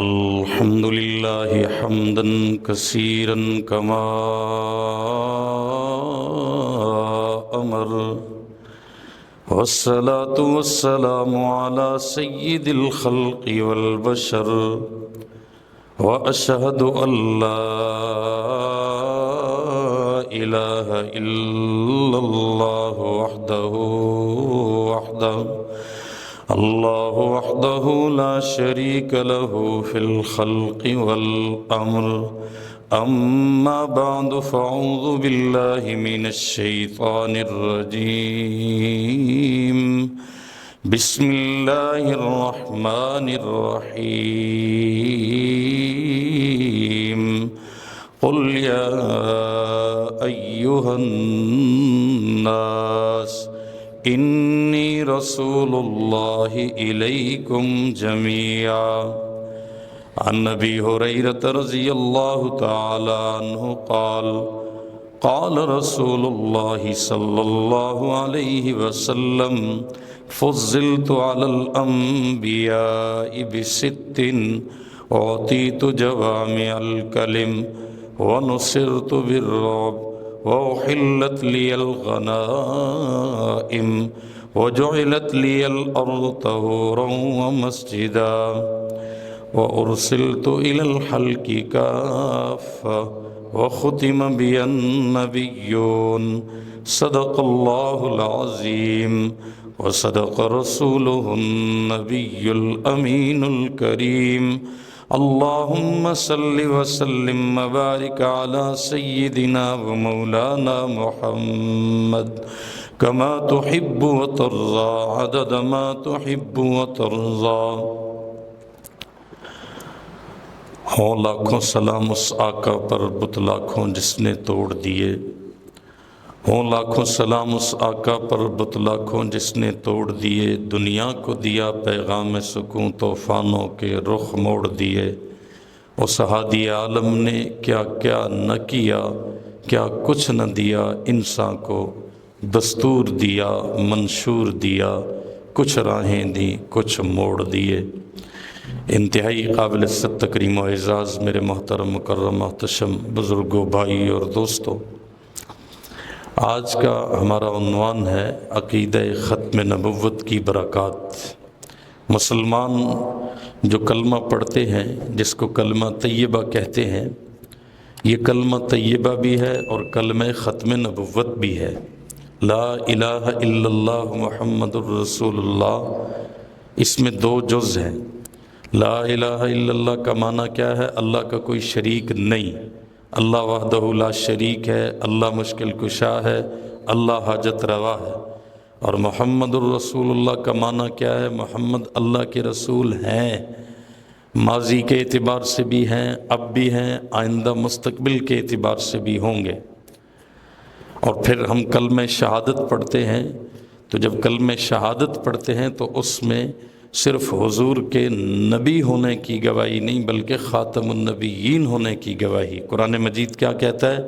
الحمد لله حمدا كثيرا كما أمر، والصلاة والسلام على سيد الخلق والبشر، وأشهد أن لا إله إلا الله الله وحده لا شريك له في الخلق والأمر. أما بعد فأعوذ بالله من الشيطان الرجيم. بسم الله الرحمن الرحيم. قل يا أيها الناس إني رسول الله إليكم جميعا. عن أبي هريرة رضي الله تعالى عنه قال قال رسول الله صلى الله عليه وسلم فضلت على الأنبياء بست، أعطيت جوامع الكلم، ونصرت بالرعب، وأحلت لي الغنائم، وجعلت لي الأرض طهورا ومسجدا، وأرسلت إلى الخلق كافة، وختم بي النبيون. صدق الله العظيم، وصدق رسوله النبي الأمين الكريم. اللهم صل وسلم وبارك على سيدنا ومولانا محمد كما تحب وترضى عدد ما تحب وترضى. ہوں لاکھوں سلام اس آقا پر بت لاکھوں جس نے توڑ دیے. ہوں لاکھوں سلام اس آقا پر بت لاکھوں جس نے توڑ دیے. دنیا کو دیا پیغام سکون، طوفانوں کے رخ موڑ دیے. اس ہادی عالم نے کیا کیا نہ کیا، کیا کچھ نہ دیا. انسان کو دستور دیا، منشور دیا، کچھ راہیں دی، کچھ موڑ دیے. انتہائی قابل عزت تکریم و اعزاز میرے محترم مکرم محتشم بزرگوں، بھائی اور دوستوں، آج کا ہمارا عنوان ہے عقیدہ ختم نبوت کی برکات. مسلمان جو کلمہ پڑھتے ہیں، جس کو کلمہ طیبہ کہتے ہیں، یہ کلمہ طیبہ بھی ہے اور کلمہ ختم نبوت بھی ہے. لا الہ الا اللہ محمد الرسول اللہ، اس میں دو جز ہیں. لا الہ الا اللہ کا معنی کیا ہے؟ اللہ کا کوئی شریک نہیں، اللہ وحدہ لا شریک ہے، اللہ مشکل کشا ہے، اللہ حاجت روا ہے. اور محمد الرسول اللہ کا معنی کیا ہے؟ محمد اللہ کے رسول ہیں، ماضی کے اعتبار سے بھی ہیں، اب بھی ہیں، آئندہ مستقبل کے اعتبار سے بھی ہوں گے. اور پھر ہم کلمہ شہادت پڑھتے ہیں، تو جب کلمہ شہادت پڑھتے ہیں تو اس میں صرف حضور کے نبی ہونے کی گواہی نہیں بلکہ خاتم النبیین ہونے کی گواہی. قرآن مجید کیا کہتا ہے؟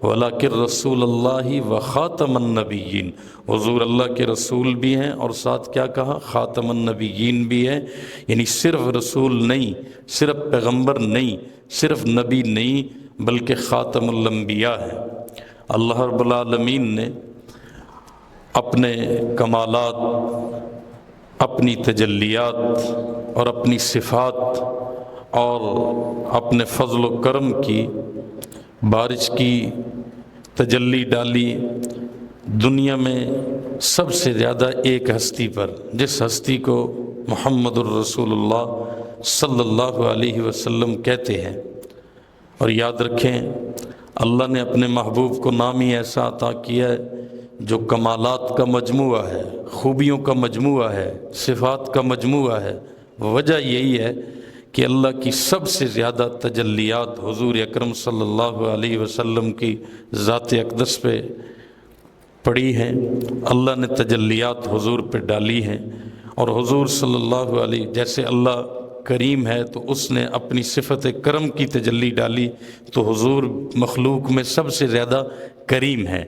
وَلَكِنْ رَسُولَ اللَّهِ وَخَاتَمَ النَّبِيِّينَ. حضور اللہ کے رسول بھی ہیں اور ساتھ کیا کہا؟ خاتم النبیین بھی ہے. یعنی صرف رسول نہیں، صرف پیغمبر نہیں، صرف نبی نہیں، بلکہ خاتم الانبیاء ہے. اللہ رب العالمین نے اپنے کمالات، اپنی تجلیات اور اپنی صفات اور اپنے فضل و کرم کی بارش کی تجلی ڈالی دنیا میں سب سے زیادہ ایک ہستی پر، جس ہستی کو محمد الرسول اللہ صلی اللہ علیہ وسلم کہتے ہیں. اور یاد رکھیں، اللہ نے اپنے محبوب کو نام ہی ایسا عطا کیا ہے جو کمالات کا مجموعہ ہے، خوبیوں کا مجموعہ ہے، صفات کا مجموعہ ہے. وجہ یہی ہے کہ اللہ کی سب سے زیادہ تجلیات حضور اکرم صلی اللہ علیہ وسلم کی ذات اقدس پہ پڑی ہیں. اللہ نے تجلیات حضور پہ ڈالی ہیں. اور حضور صلی اللہ علیہ، جیسے اللہ کریم ہے تو اس نے اپنی صفت کرم کی تجلی ڈالی، تو حضور مخلوق میں سب سے زیادہ کریم ہے.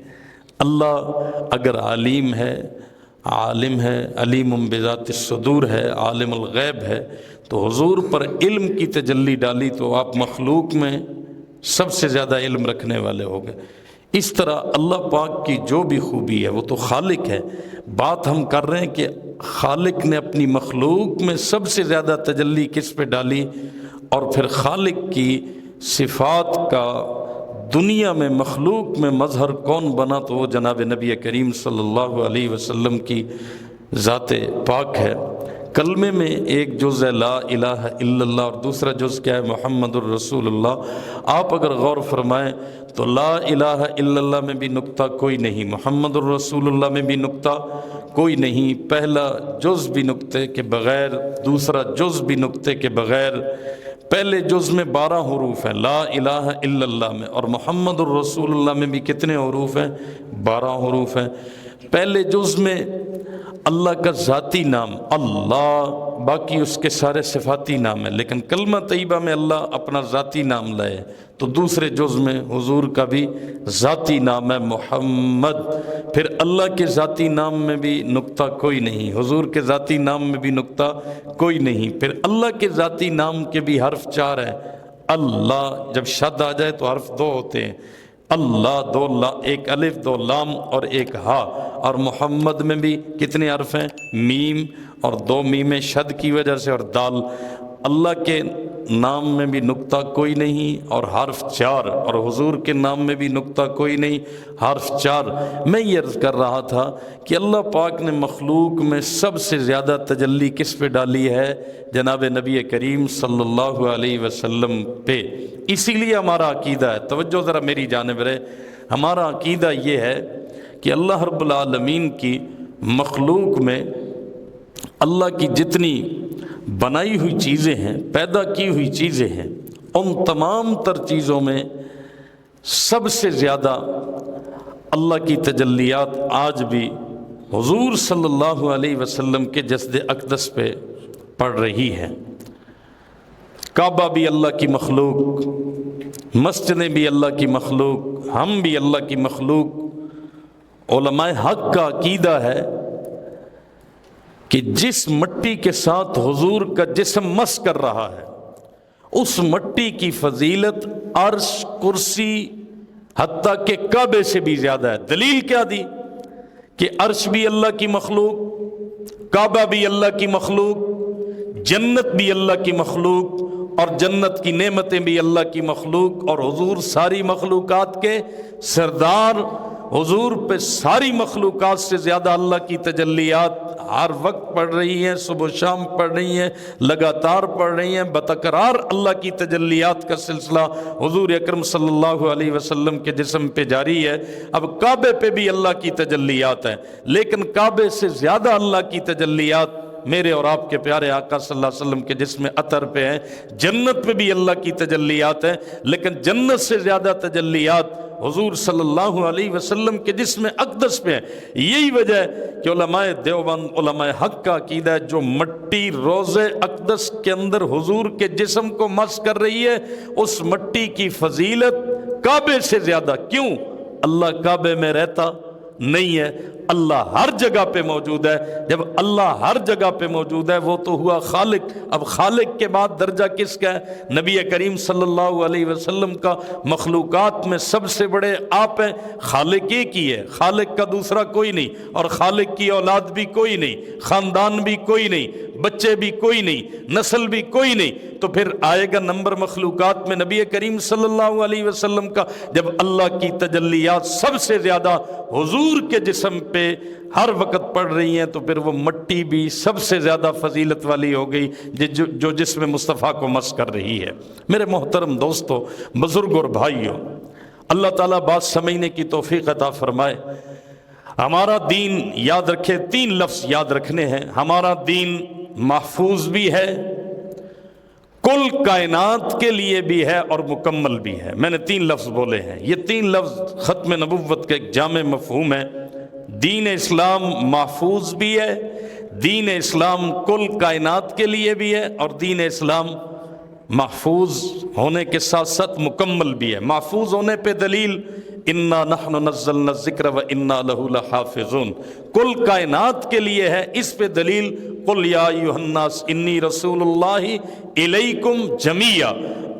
اللہ اگر علیم ہے، عالم ہے، علیم بذات الصدور ہے، عالم الغیب ہے، تو حضور پر علم کی تجلی ڈالی تو آپ مخلوق میں سب سے زیادہ علم رکھنے والے ہو گئے۔ اس طرح اللہ پاک کی جو بھی خوبی ہے وہ تو خالق ہے، بات ہم کر رہے ہیں کہ خالق نے اپنی مخلوق میں سب سے زیادہ تجلی کس پہ ڈالی، اور پھر خالق کی صفات کا دنیا میں مخلوق میں مظہر کون بنا، تو وہ جناب نبی کریم صلی اللہ علیہ وسلم کی ذات پاک ہے۔ کلمے میں ایک جز ہے لا الہ الا اللہ، اور دوسرا جز کیا ہے محمد الرسول اللہ۔ آپ اگر غور فرمائیں تو لا الہ الا اللہ میں بھی نقطہ کوئی نہیں، محمد الرسول اللہ میں بھی نقطہ کوئی نہیں، پہلا جز بھی نقطے کے بغیر، دوسرا جز بھی نقطے کے بغیر۔ پہلے جز میں 12 حروف ہیں لا الہ الا اللہ میں، اور محمد الرسول اللہ میں بھی کتنے حروف ہیں؟ 12 حروف ہیں۔ پہلے جز میں اللہ کا ذاتی نام اللہ، باقی اس کے سارے صفاتی نام ہیں، لیکن کلمہ طیبہ میں اللہ اپنا ذاتی نام لائے، تو دوسرے جز میں حضور کا بھی ذاتی نام ہے محمد۔ پھر اللہ کے ذاتی نام میں بھی نقطہ کوئی نہیں، حضور کے ذاتی نام میں بھی نقطہ کوئی نہیں۔ پھر اللہ کے ذاتی نام کے بھی حرف 4 ہیں، اللہ جب شد آ جائے تو حرف 2 ہوتے ہیں، اللہ 2 ایک الف 2 لام اور ایک ہا، اور محمد میں بھی کتنے حرف ہیں؟ میم اور 2 میمیں شد کی وجہ سے اور دال۔ اللہ کے نام میں بھی نقطہ کوئی نہیں اور حرف 4، اور حضور کے نام میں بھی نقطہ کوئی نہیں، حرف 4۔ میں یہ عرض کر رہا تھا کہ اللہ پاک نے مخلوق میں سب سے زیادہ تجلی کس پہ ڈالی ہے؟ جناب نبی کریم صلی اللہ علیہ وسلم پہ۔ اسی لیے ہمارا عقیدہ ہے، توجہ ذرا میری جانب رہے، ہمارا عقیدہ یہ ہے کہ اللہ رب العالمین کی مخلوق میں اللہ کی جتنی بنائی ہوئی چیزیں ہیں، پیدا کی ہوئی چیزیں ہیں، ان تمام تر چیزوں میں سب سے زیادہ اللہ کی تجلیات آج بھی حضور صلی اللہ علیہ وسلم کے جسد اقدس پہ پڑ رہی ہے۔ کعبہ بھی اللہ کی مخلوق، مسجدیں بھی اللہ کی مخلوق، ہم بھی اللہ کی مخلوق۔ علماء حق کا عقیدہ ہے کہ جس مٹی کے ساتھ حضور کا جسم مس کر رہا ہے، اس مٹی کی فضیلت عرش، کرسی، حتیٰ کہ کعبے سے بھی زیادہ ہے۔ دلیل کیا دی؟ کہ عرش بھی اللہ کی مخلوق، کعبہ بھی اللہ کی مخلوق، جنت بھی اللہ کی مخلوق، اور جنت کی نعمتیں بھی اللہ کی مخلوق، اور حضور ساری مخلوقات کے سردار۔ حضور پہ ساری مخلوقات سے زیادہ اللہ کی تجلیات ہر وقت پڑھ رہی ہیں، صبح و شام پڑھ رہی ہیں، لگاتار پڑھ رہی ہیں، بتکرار اللہ کی تجلیات کا سلسلہ حضور اکرم صلی اللہ علیہ وسلم کے جسم پہ جاری ہے۔ اب کعبے پہ بھی اللہ کی تجلیات ہیں، لیکن کعبے سے زیادہ اللہ کی تجلیات میرے اور آپ کے پیارے آقا صلی اللہ علیہ وسلم کے جسم عطر پہ ہیں۔ جنت پہ بھی اللہ کی تجلیات ہیں، لیکن جنت سے زیادہ تجلیات حضور صلی اللہ علیہ وسلم کے جسم اقدس پہ ہیں۔ یہی وجہ ہے کہ علماء دیوبند، علماء حق کا عقیدہ ہے جو مٹی روضہ اقدس کے اندر حضور کے جسم کو مس کر رہی ہے، اس مٹی کی فضیلت کعبے سے زیادہ۔ کیوں؟ اللہ کعبے میں رہتا نہیں ہے، اللہ ہر جگہ پہ موجود ہے۔ جب اللہ ہر جگہ پہ موجود ہے وہ تو ہوا خالق۔ اب خالق کے بعد درجہ کس کا ہے؟ نبی کریم صلی اللہ علیہ وسلم کا۔ مخلوقات میں سب سے بڑے آپ ہیں، خالق ایک ہی ہے، خالق کا دوسرا کوئی نہیں، اور خالق کی اولاد بھی کوئی نہیں، خاندان بھی کوئی نہیں، بچے بھی کوئی نہیں، نسل بھی کوئی نہیں، تو پھر آئے گا نمبر مخلوقات میں نبی کریم صلی اللہ علیہ وسلم کا۔ جب اللہ کی تجلیات سب سے زیادہ حضور کے جسم پہ ہر وقت پڑھ رہی ہیں، تو پھر وہ مٹی بھی سب سے زیادہ فضیلت والی ہو گئی جو جسم مصطفیٰ کو مس کر رہی ہے۔ میرے محترم دوستو، بزرگ اور بھائیو، اللہ تعالیٰ بات سمجھنے کی توفیق عطا فرمائے۔ ہمارا دین یاد رکھے، 3 لفظ یاد رکھنے ہیں۔ ہمارا دین محفوظ بھی ہے، کل کائنات کے لیے بھی ہے، اور مکمل بھی ہے۔ میں نے 3 لفظ بولے ہیں، یہ 3 لفظ ختم نبوت کا ایک جامع مفہوم ہے۔ دین اسلام محفوظ بھی ہے، دین اسلام کل کائنات کے لیے بھی ہے، اور دین اسلام محفوظ ہونے کے ساتھ ساتھ مکمل بھی ہے۔ محفوظ ہونے پہ دلیل انا نحن نزلنا الذکر و انا لہ لحافظون، کل کائنات کے لیے ہے، اس پہ دلیل قل یا ایھا الناس انی رسول اللہ الیکم جمیعا،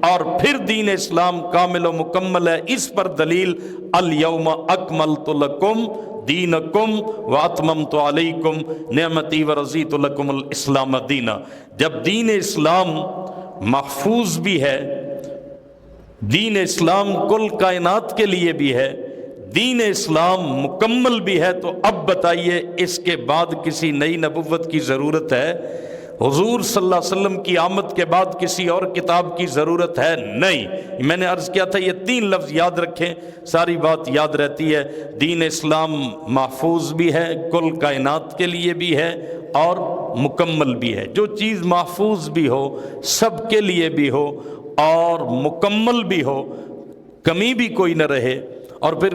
اور پھر دین اسلام کامل و مکمل ہے، اس پر دلیل الیوم اکملت لکم دینکم واتممت علیکم نعمتی ورضیت لکم الاسلام دینا۔ جب دین اسلام محفوظ بھی ہے، دین اسلام کل کائنات کے لیے بھی ہے، دین اسلام مکمل بھی ہے، تو اب بتائیے اس کے بعد کسی نئی نبوت کی ضرورت ہے؟ حضور صلی اللہ علیہ وسلم کی آمد کے بعد کسی اور کتاب کی ضرورت ہے؟ نہیں۔ میں نے عرض کیا تھا یہ 3 لفظ یاد رکھیں، ساری بات یاد رہتی ہے۔ دین اسلام محفوظ بھی ہے، کل کائنات کے لیے بھی ہے، اور مکمل بھی ہے۔ جو چیز محفوظ بھی ہو، سب کے لیے بھی ہو، اور مکمل بھی ہو، کمی بھی کوئی نہ رہے، اور پھر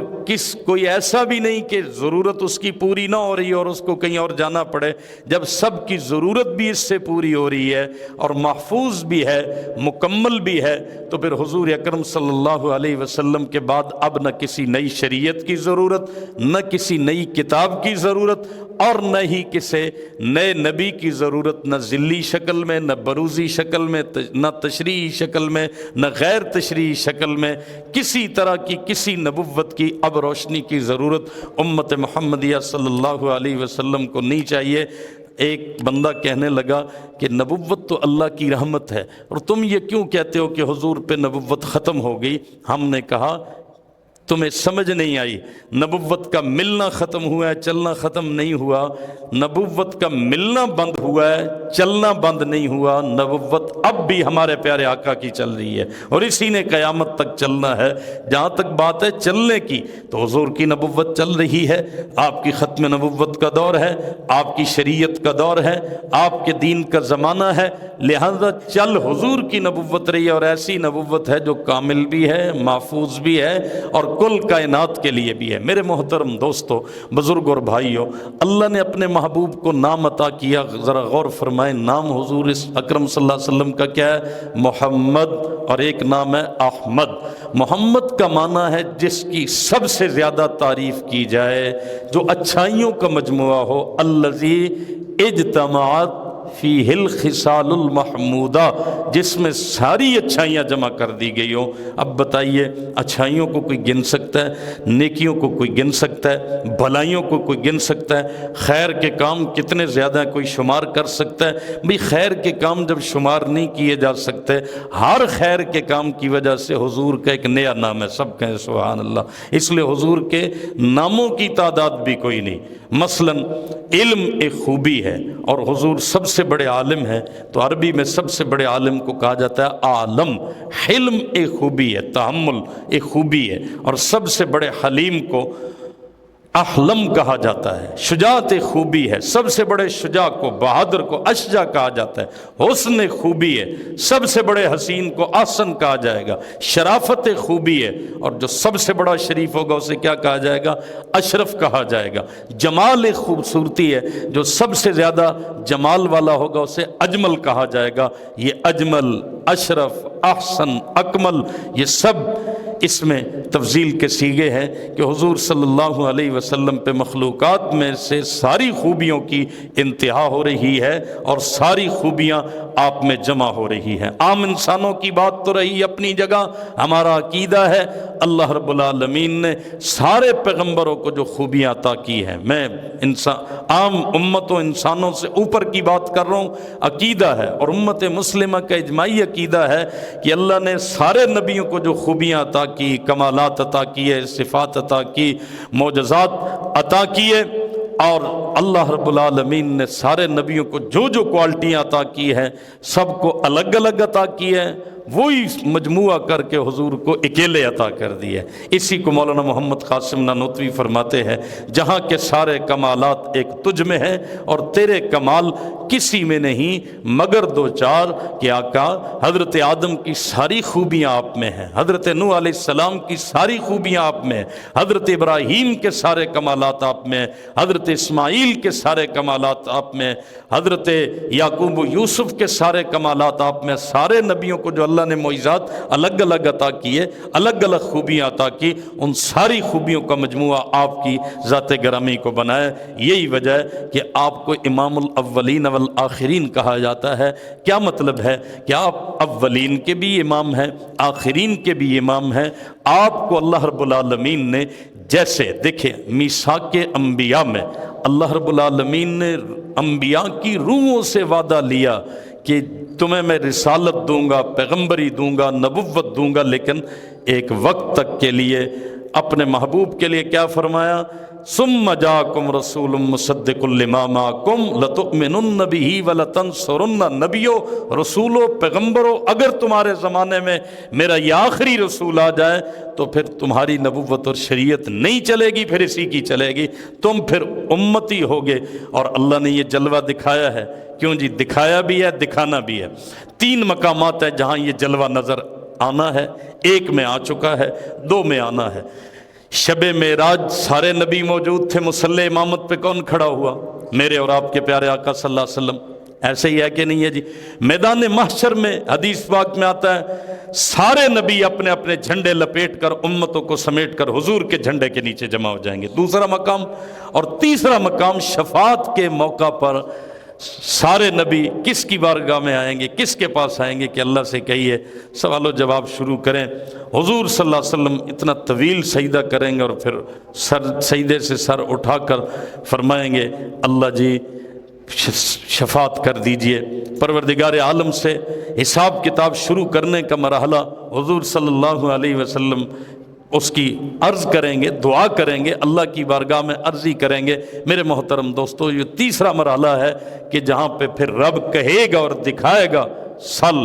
کوئی ایسا بھی نہیں کہ ضرورت اس کی پوری نہ ہو رہی اور اس کو کہیں اور جانا پڑے، جب سب کی ضرورت بھی اس سے پوری ہو رہی ہے اور محفوظ بھی ہے، مکمل بھی ہے، تو پھر حضور اکرم صلی اللہ علیہ وسلم کے بعد اب نہ کسی نئی شریعت کی ضرورت، نہ کسی نئی کتاب کی ضرورت، اور نہ ہی کسی نئے نبی کی ضرورت، نہ ذلی شکل میں، نہ بروزی شکل میں، نہ تشریعی شکل میں، نہ غیر تشریعی شکل میں، کسی طرح کی کسی نبوت کی اب روشنی کی ضرورت امت محمدیہ صلی اللہ علیہ وسلم کو نہیں چاہیے۔ ایک بندہ کہنے لگا کہ نبوت تو اللہ کی رحمت ہے، اور تم یہ کیوں کہتے ہو کہ حضور پہ نبوت ختم ہو گئی؟ ہم نے کہا تمہیں سمجھ نہیں آئی، نبوت کا ملنا ختم ہوا ہے، چلنا ختم نہیں ہوا۔ نبوت کا ملنا بند ہوا ہے، چلنا بند نہیں ہوا۔ نبوت اب بھی ہمارے پیارے آقا کی چل رہی ہے، اور اسی نے قیامت تک چلنا ہے۔ جہاں تک بات ہے چلنے کی، تو حضور کی نبوت چل رہی ہے، آپ کی ختم نبوت کا دور ہے، آپ کی شریعت کا دور ہے، آپ کے دین کا زمانہ ہے، لہذا چل حضور کی نبوت رہی ہے، اور ایسی نبوت ہے جو کامل بھی ہے، محفوظ بھی ہے، اور کل کائنات کے لیے بھی ہے۔ میرے محترم دوستو، بزرگ اور بھائیو، اللہ نے اپنے محبوب کو نام عطا کیا، ذرا غور فرمائیں۔ نام حضور اکرم صلی اللہ علیہ وسلم کا کیا ہے؟ محمد، اور ایک نام ہے احمد۔ محمد کا معنی ہے جس کی سب سے زیادہ تعریف کی جائے، جو اچھائیوں کا مجموعہ ہو، الذی اجتماعت فیہ الخصال المحمودہ، جس میں ساری اچھائیاں جمع کر دی گئی ہوں۔ اب بتائیے، اچھائیوں کو کوئی گن سکتا ہے؟ نیکیوں کو کوئی گن سکتا ہے؟ بھلائیوں کو کوئی گن سکتا ہے؟ خیر کے کام کتنے زیادہ ہیں کوئی شمار کر سکتا ہے؟ بھئی خیر کے کام جب شمار نہیں کیے جا سکتے، ہر خیر کے کام کی وجہ سے حضور کا ایک نیا نام ہے، سب کہیں سبحان اللہ۔ اس لیے حضور کے ناموں کی تعداد بھی کوئی نہیں۔ مثلا علم ایک خوبی ہے، اور حضور سب سے بڑے عالم ہیں، تو عربی میں سب سے بڑے عالم کو کہا جاتا ہے عالم۔ حلم ایک خوبی ہے، تحمل ایک خوبی ہے، اور سب سے بڑے حلیم کو احلم کہا جاتا ہے۔ شجاعت ایک خوبی ہے، سب سے بڑے شجاع کو، بہادر کو اشجع کہا جاتا ہے۔ حسن ایک خوبی ہے، سب سے بڑے حسین کو احسن کہا جائے گا۔ شرافت ایک خوبی ہے، اور جو سب سے بڑا شریف ہوگا اسے کیا کہا جائے گا؟ اشرف کہا جائے گا۔ جمال ایک خوبصورتی ہے، جو سب سے زیادہ جمال والا ہوگا اسے اجمل کہا جائے گا۔ یہ اجمل، اشرف، احسن، اکمل، یہ سب اس میں تفضیل کے صیغے ہیں کہ حضور صلی اللہ علیہ وسلم پہ مخلوقات میں سے ساری خوبیوں کی انتہا ہو رہی ہے، اور ساری خوبیاں آپ میں جمع ہو رہی ہیں۔ عام انسانوں کی بات تو رہی اپنی جگہ، ہمارا عقیدہ ہے اللہ رب العالمین نے سارے پیغمبروں کو جو خوبیاں عطا کی ہیں، میں عام امت و انسانوں سے اوپر کی بات کر رہا ہوں، عقیدہ ہے، اور امت مسلمہ کا اجماعی عقیدہ ہے کہ اللہ نے سارے نبیوں کو جو خوبیاں عطا کی، کمالات عطا کیے، صفات عطا کی، معجزات عطا کیے، اور اللہ رب العالمین نے سارے نبیوں کو جو جو کوالٹیاں عطا کی ہیں سب کو الگ الگ عطا کی ہیں، وہی مجموعہ کر کے حضور کو اکیلے عطا کر دی ہے۔ اسی کو مولانا محمد قاسم نانوتوی فرماتے ہیں، جہاں کے سارے کمالات ایک تجھ میں ہیں، اور تیرے کمال کسی میں نہیں مگر دو چار، کہ آقا حضرت آدم کی ساری خوبیاں آپ میں ہیں، حضرت نوح علیہ السلام کی ساری خوبیاں آپ میں ہیں، حضرت ابراہیم کے سارے کمالات آپ میں ہیں، حضرت اسماعیل کے سارے کمالات آپ میں ہیں، حضرت یعقوب و یوسف کے سارے کمالات آپ میں، سارے نبیوں کو جو اللہ اللہ نے معجزات الگ الگ عطا کیے، الگ الگ خوبیاں عطا کی، ان ساری خوبیوں کا مجموعہ آپ کی ذات گرامی کو بنایا۔ یہی وجہ ہے کہ آپ کو امام الاولین والآخرین کہا جاتا ہے۔ کیا مطلب ہے کہ آپ اولین کے بھی امام ہیں، آخرین کے بھی امام ہیں۔ آپ کو اللہ رب العالمین نے جیسے دیکھیں میثاق انبیاء میں اللہ رب العالمین نے انبیاء کی روحوں سے وعدہ لیا کہ تمہیں میں رسالت دوں گا، پیغمبری دوں گا، نبوت دوں گا، لیکن ایک وقت تک کے لیے اپنے محبوب کے لیے کیا فرمایا؟ ثم جاءکم رسول مصدق لما معکم لتؤمنن بہ ولتنصرن۔ نبیو، رسولو، پیغمبرو، اگر تمہارے زمانے میں میرا یہ آخری رسول آ جائے تو پھر تمہاری نبوت اور شریعت نہیں چلے گی، پھر اسی کی چلے گی، تم پھر امتی ہوگے۔ اور اللہ نے یہ جلوہ دکھایا ہے، کیوں جی؟ دکھایا بھی ہے، دکھانا بھی ہے۔ 3 مقامات ہیں جہاں یہ جلوہ نظر آنا ہے، 1 میں آ چکا ہے، 2 میں آنا ہے۔ شب معراج سارے نبی موجود تھے، مصلی امامت پہ کون کھڑا ہوا؟ میرے اور آپ کے پیارے آقا صلی اللہ علیہ وسلم۔ ایسے ہی ہے کہ نہیں ہے جی؟ میدان محشر میں حدیث پاک میں آتا ہے سارے نبی اپنے اپنے جھنڈے لپیٹ کر امتوں کو سمیٹ کر حضور کے جھنڈے کے نیچے جمع ہو جائیں گے، دوسرا مقام۔ اور تیسرا مقام، شفاعت کے موقع پر سارے نبی کس کی بارگاہ میں آئیں گے، کس کے پاس آئیں گے کہ اللہ سے کہیے، سوال و جواب شروع کریں۔ حضور صلی اللہ علیہ وسلم اتنا طویل سجدہ کریں گے اور پھر سجدے سے سر اٹھا کر فرمائیں گے اللہ جی شفاعت کر دیجئے۔ پروردگار عالم سے حساب کتاب شروع کرنے کا مرحلہ حضور صلی اللہ علیہ وسلم اس کی عرض کریں گے، دعا کریں گے، اللہ کی بارگاہ میں عرضی کریں گے۔ میرے محترم دوستو، یہ تیسرا مرحلہ ہے کہ جہاں پہ پھر رب کہے گا اور دکھائے گا، سل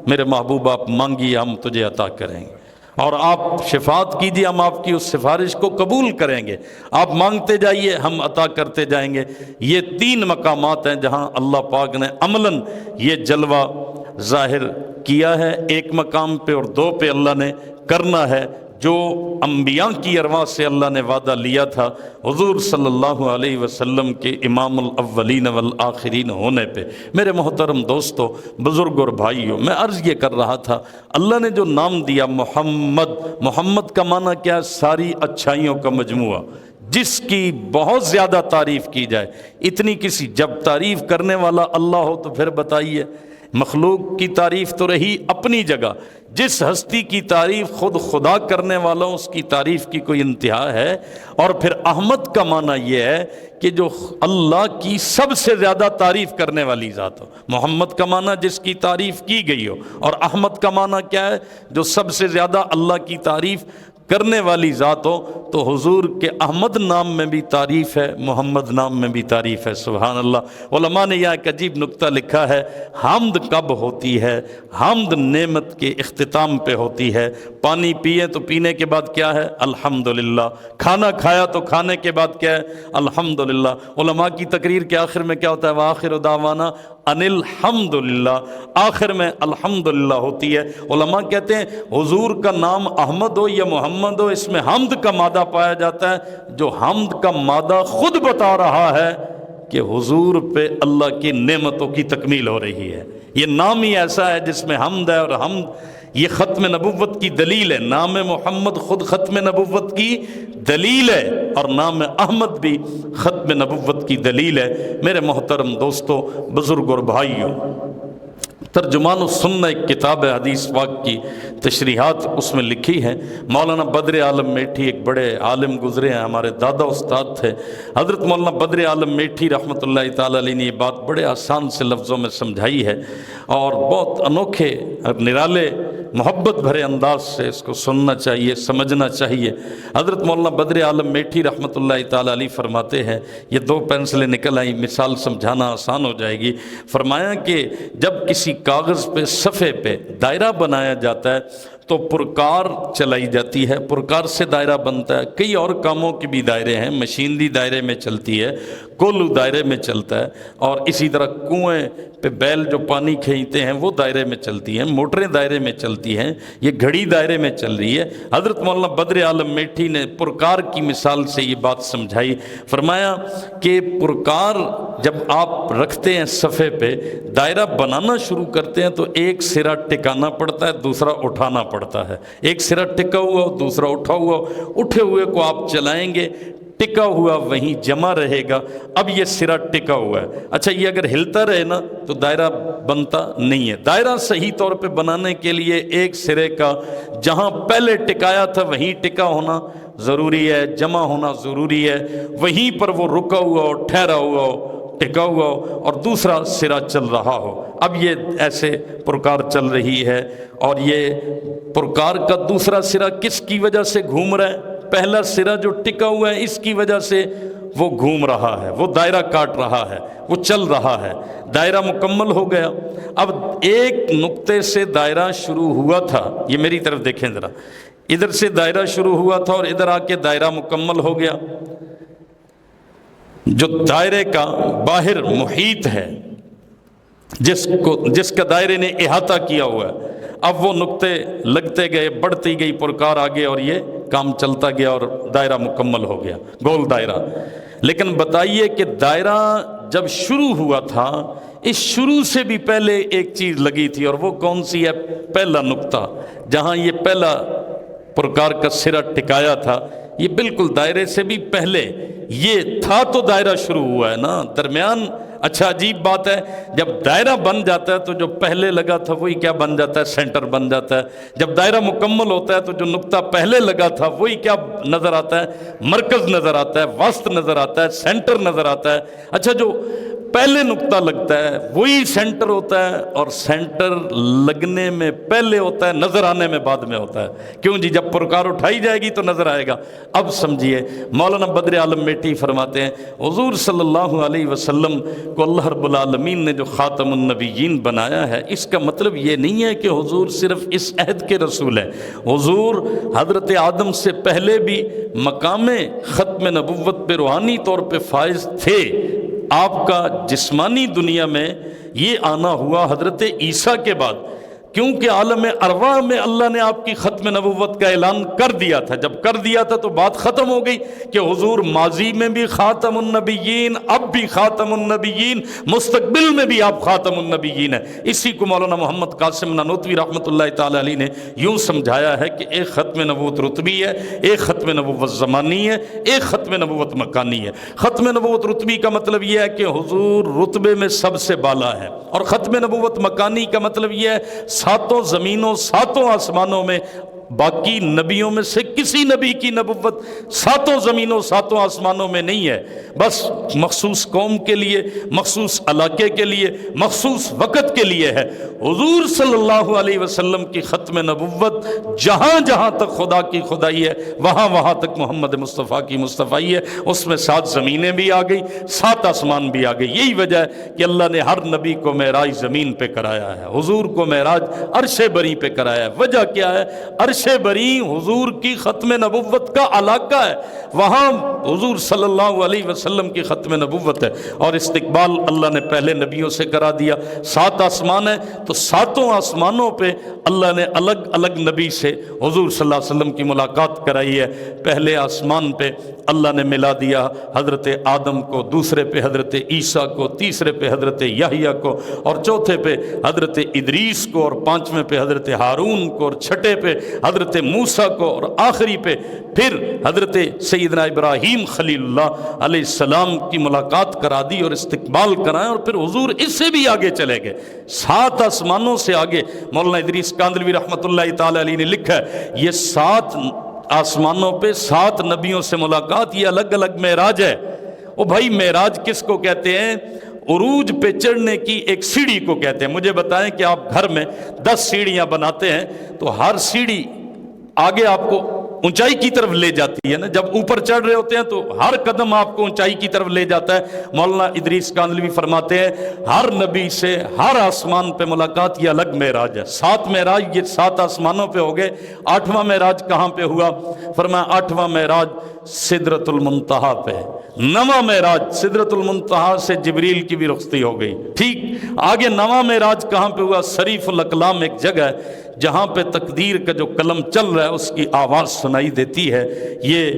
میرے محبوب آپ مانگیے ہم تجھے عطا کریں گے، اور آپ شفاعت کیجیے ہم آپ کی اس سفارش کو قبول کریں گے، آپ مانگتے جائیے ہم عطا کرتے جائیں گے۔ یہ 3 مقامات ہیں جہاں اللہ پاک نے عملاً یہ جلوہ ظاہر کیا ہے، 1 مقام پہ اور 2 پہ اللہ نے کرنا ہے جو انبیاء کی ارواح سے اللہ نے وعدہ لیا تھا حضور صلی اللہ علیہ وسلم کے امام الاولین والآخرین ہونے پہ۔ میرے محترم دوستو، بزرگ اور بھائیوں، میں عرض یہ کر رہا تھا اللہ نے جو نام دیا محمد، محمد کا معنی کیا ہے؟ ساری اچھائیوں کا مجموعہ، جس کی بہت زیادہ تعریف کی جائے۔ اتنی کسی، جب تعریف کرنے والا اللہ ہو تو پھر بتائیے، مخلوق کی تعریف تو رہی اپنی جگہ، جس ہستی کی تعریف خود خدا کرنے والا اس کی تعریف کی کوئی انتہا ہے؟ اور پھر احمد کا معنی یہ ہے کہ جو اللہ کی سب سے زیادہ تعریف کرنے والی ذات ہو۔ محمد کا معنی جس کی تعریف کی گئی ہو، اور احمد کا معنی کیا ہے؟ جو سب سے زیادہ اللہ کی تعریف کرنے والی ذات ہو۔ تو حضور کے احمد نام میں بھی تعریف ہے، محمد نام میں بھی تعریف ہے۔ سبحان اللہ۔ علماء نے یہاں ایک عجیب نکتہ لکھا ہے، حمد کب ہوتی ہے؟ حمد نعمت کے اختتام پہ ہوتی ہے۔ پانی پیے تو پینے کے بعد کیا ہے؟ الحمدللہ۔ کھانا کھایا تو کھانے کے بعد کیا ہے؟ الحمدللہ۔ علماء کی تقریر کے آخر میں کیا ہوتا ہے؟ وآخر دعوانا ان الحمدللہ۔ آخر میں الحمدللہ ہوتی ہے۔ علماء کہتے ہیں حضور کا نام احمد ہو یا محمد ہو، اس میں حمد کا مادہ پایا جاتا ہے، جو حمد کا مادہ خود بتا رہا ہے کہ حضور پہ اللہ کی نعمتوں کی تکمیل ہو رہی ہے۔ یہ نام ہی ایسا ہے جس میں حمد ہے، اور حمد یہ ختم نبوت کی دلیل ہے۔ نام محمد خود ختم نبوت کی دلیل ہے، اور نام احمد بھی ختم نبوت کی دلیل ہے۔ میرے محترم دوستو، بزرگ اور بھائیوں، ترجمان السنہ ایک کتاب ہے حدیث پاک کی، تشریحات اس میں لکھی ہیں۔ مولانا بدر عالم میٹھی ایک بڑے عالم گزرے ہیں، ہمارے دادا استاد تھے حضرت مولانا بدر عالم میٹھی رحمۃ اللہ تعالی علیہ نے یہ بات بڑے آسان سے لفظوں میں سمجھائی ہے، اور بہت انوکھے اور نرالے محبت بھرے انداز سے اس کو سننا چاہیے، سمجھنا چاہیے۔ حضرت مولانا بدر عالم میٹھی رحمۃ اللہ تعالی علیہ فرماتے ہیں، یہ 2 پینسلیں نکل آئیں، مثال سمجھانا آسان ہو جائے گی۔ فرمایا کہ جب کسی کاغذ پہ، صفحے پہ دائرہ بنایا جاتا ہے تو پرکار چلائی جاتی ہے، پرکار سے دائرہ بنتا ہے۔ کئی اور کاموں کے بھی دائرے ہیں، مشینری دائرے میں چلتی ہے، کولو دائرے میں چلتا ہے، اور اسی طرح کنویں پہ بیل جو پانی کھینچتے ہیں وہ دائرے میں چلتی ہیں، موٹریں دائرے میں چلتی ہیں، یہ گھڑی دائرے میں چل رہی ہے۔ حضرت مولانا بدر عالم میٹھی نے پرکار کی مثال سے یہ بات سمجھائی، فرمایا کہ پرکار جب آپ رکھتے ہیں صفحے پہ، دائرہ بنانا شروع کرتے ہیں تو ایک سرا ٹکانا پڑتا ہے، دوسرا اٹھانا پڑتا ہے۔ ایک سرا ٹکا ہوا ہو، دوسرا اٹھا ہوا ہو، اٹھے ہوئے کو آپ چلائیں گے، ٹکا ہوا وہیں جمع رہے گا۔ اب یہ سرا ٹکا ہوا ہے، اچھا یہ اگر ہلتا رہے نا تو دائرہ بنتا نہیں ہے۔ دائرہ صحیح طور پہ بنانے کے لیے ایک سرے کا جہاں پہلے ٹکایا تھا وہیں ٹکا ہونا ضروری ہے، جمع ہونا ضروری ہے، وہیں پر وہ رکا ہوا ہو، ٹھہرا ہوا ہو، ٹکا ہوا ہو، اور دوسرا سرا چل رہا ہو۔ اب یہ ایسے پرکار چل رہی ہے، اور یہ پرکار کا دوسرا سرا کس کی وجہ سے گھوم رہا ہے؟ پہلا سرا جو ٹکا ہوا ہے اس کی وجہ سے وہ گھوم رہا ہے، وہ دائرہ کاٹ رہا ہے، وہ چل رہا ہے، دائرہ مکمل ہو گیا۔ اب ایک نقطے سے دائرہ شروع ہوا تھا، یہ میری طرف دیکھیں ذرا، ادھر سے دائرہ شروع ہوا تھا اور ادھر آ کے دائرہ مکمل ہو گیا۔ جو دائرے کا باہر محیط ہے، جس کا دائرے نے احاطہ کیا ہوا ہے، اب وہ نقطے لگتے گئے، بڑھتی گئی پرکار آگے، اور یہ کام چلتا گیا اور دائرہ مکمل ہو گیا، گول دائرہ۔ لیکن بتائیے کہ دائرہ جب شروع ہوا تھا، اس شروع سے بھی پہلے ایک چیز لگی تھی، اور وہ کون سی ہے؟ پہلا نقطہ جہاں یہ پہلا پرکار کا سرا ٹکایا تھا، یہ بالکل دائرے سے بھی پہلے یہ تھا، تو دائرہ شروع ہوا ہے نا درمیان۔ اچھا عجیب بات ہے، جب دائرہ بن جاتا ہے تو جو پہلے لگا تھا وہی کیا بن جاتا ہے؟ سینٹر بن جاتا ہے۔ جب دائرہ مکمل ہوتا ہے تو جو نقطہ پہلے لگا تھا وہی کیا نظر آتا ہے؟ مرکز نظر آتا ہے، وسط نظر آتا ہے، سینٹر نظر آتا ہے۔ اچھا جو پہلے نقطہ لگتا ہے وہی سینٹر ہوتا ہے، اور سینٹر لگنے میں پہلے ہوتا ہے، نظر آنے میں بعد میں ہوتا ہے۔ کیوں جی؟ جب پرکار اٹھائی جائے گی تو نظر آئے گا۔ اب سمجھیے، مولانا بدر عالم میٹھی فرماتے ہیں حضور صلی اللہ علیہ وسلم کو اللہ رب العالمین نے جو خاتم النبیین بنایا ہے، اس کا مطلب یہ نہیں ہے کہ حضور صرف اس عہد کے رسول ہیں۔ حضور حضرت آدم سے پہلے بھی مقام ختم نبوت پہ روحانی طور پہ فائز تھے۔ آپ کا جسمانی دنیا میں یہ آنا ہوا حضرت عیسیٰ کے بعد، کیونکہ عالم ارواح میں اللہ نے آپ کی ختم نبوت کا اعلان کر دیا تھا۔ جب کر دیا تھا تو بات ختم ہو گئی کہ حضور ماضی میں بھی خاتم النبیین، اب بھی خاتم النبیین، مستقبل میں بھی آپ خاتم النبیین ہیں۔ اسی کو مولانا محمد قاسم نانوتوی رحمۃ اللہ تعالی علیہ نے یوں سمجھایا ہے کہ ایک ختم نبوت رتبی ہے، ایک ختم نبوت زمانی ہے، ایک ختم نبوت مکانی ہے۔ ختم نبوت رتبی کا مطلب یہ ہے کہ حضور رتبے میں سب سے بالا ہے، اور ختم نبوت مکانی کا مطلب یہ ہے ساتوں زمینوں، ساتوں آسمانوں میں باقی نبیوں میں سے کسی نبی کی نبوت ساتوں زمینوں، ساتوں آسمانوں میں نہیں ہے، بس مخصوص قوم کے لیے، مخصوص علاقے کے لیے، مخصوص وقت کے لیے ہے۔ حضور صلی اللہ علیہ وسلم کی ختم نبوت جہاں جہاں تک خدا کی خدائی ہے، وہاں وہاں تک محمد مصطفیٰ کی مصطفیٰ ہے۔ اس میں 7 زمینیں بھی آ گئی، 7 آسمان بھی آ گئی۔ یہی وجہ ہے کہ اللہ نے ہر نبی کو معراج زمین پہ کرایا ہے، حضور کو معراج عرش بری پہ کرایا ہے۔ وجہ کیا ہے؟ عرش بری حضور کی ختم نبوت کا علاقہ ہے، وہاں حضور صلی اللہ علیہ وسلم کی ختم نبوت ہے، اور استقبال اللہ نے پہلے نبیوں سے کرا دیا۔ 7 آسمان ہیں تو 7 آسمانوں پہ اللہ نے الگ الگ نبی سے حضور صلی اللہ علیہ وسلم کی ملاقات کرائی ہے۔ پہلے آسمان پہ اللہ نے ملا دیا حضرت آدم کو، دوسرے پہ حضرت عیسیٰ کو، تیسرے پہ حضرت یحییٰ کو، اور چوتھے پہ حضرت ادریس کو، اور 5ویں پہ حضرت ہارون کو، اور 6 پہ حضرت موسیٰ کو، اور آخری پہ پھر حضرت سیدنا ابراہیم خلیل اللہ علیہ السلام کی ملاقات کرا دی اور استقبال کرایا، اور پھر حضور اس سے بھی آگے چلے گئے، 7 آسمانوں سے آگے۔ مولانا ادریس کاندلوی رحمۃ اللہ تعالی علیہ نے لکھا ہے یہ 7 آسمانوں پہ 7 نبیوں سے ملاقات، یہ الگ الگ معراج ہے۔ او بھائی معراج کس کو کہتے ہیں؟ عروج پہ چڑھنے کی ایک سیڑھی کو کہتے ہیں۔ مجھے بتائیں کہ آپ گھر میں 10 سیڑھیاں بناتے ہیں تو ہر سیڑھی آگے آپ کو اونچائی کی طرف لے جاتی ہے نا، جب اوپر چڑھ رہے ہوتے ہیں تو ہر قدم آپ کو اونچائی کی طرف لے جاتا ہے۔ مولانا ادریس کاندھلوی فرماتے ہیں ہر نبی سے ہر آسمان پہ ملاقات یہ الگ معراج ہے۔ 7 معراج یہ 7 آسمانوں پہ ہو گئے، 8واں معراج کہاں پہ ہوا؟ فرمایا 8واں معراج سدرۃ المنتہا پہ، 9واں معراج سدرۃ المنتہا سے جبریل کی بھی رخصتی ہو گئی، ٹھیک۔ آگے 9واں معراج کہاں پہ ہوا؟ صریف الاقلام ایک جگہ ہے جہاں پہ تقدیر کا جو قلم چل رہا ہے اس کی آواز سنائی دیتی ہے۔ یہ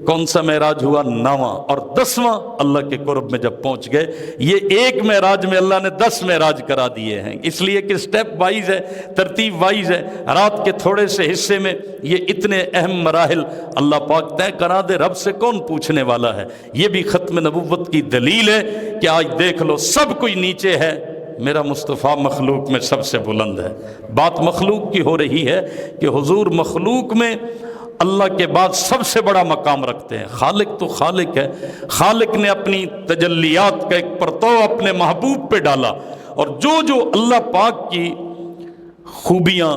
کون سا معراج ہوا؟ 9واں۔ اور 10واں اللہ کے قرب میں جب پہنچ گئے، یہ ایک معراج میں اللہ نے 10 معراج کرا دیے ہیں، اس لیے کہ سٹیپ وائز ہے، ترتیب وائز ہے۔ رات کے تھوڑے سے حصے میں یہ اتنے اہم مراحل اللہ پاک طے کرا دے، رب سے کون پوچھنے والا ہے؟ یہ بھی ختم نبوت کی دلیل ہے کہ آج دیکھ لو سب کوئی نیچے ہے، میرا مصطفیٰ مخلوق میں سب سے بلند ہے۔ بات مخلوق کی ہو رہی ہے کہ حضور مخلوق میں اللہ کے بعد سب سے بڑا مقام رکھتے ہیں۔ خالق تو خالق ہے، خالق نے اپنی تجلیات کا ایک پرتو اپنے محبوب پہ ڈالا، اور جو جو اللہ پاک کی خوبیاں،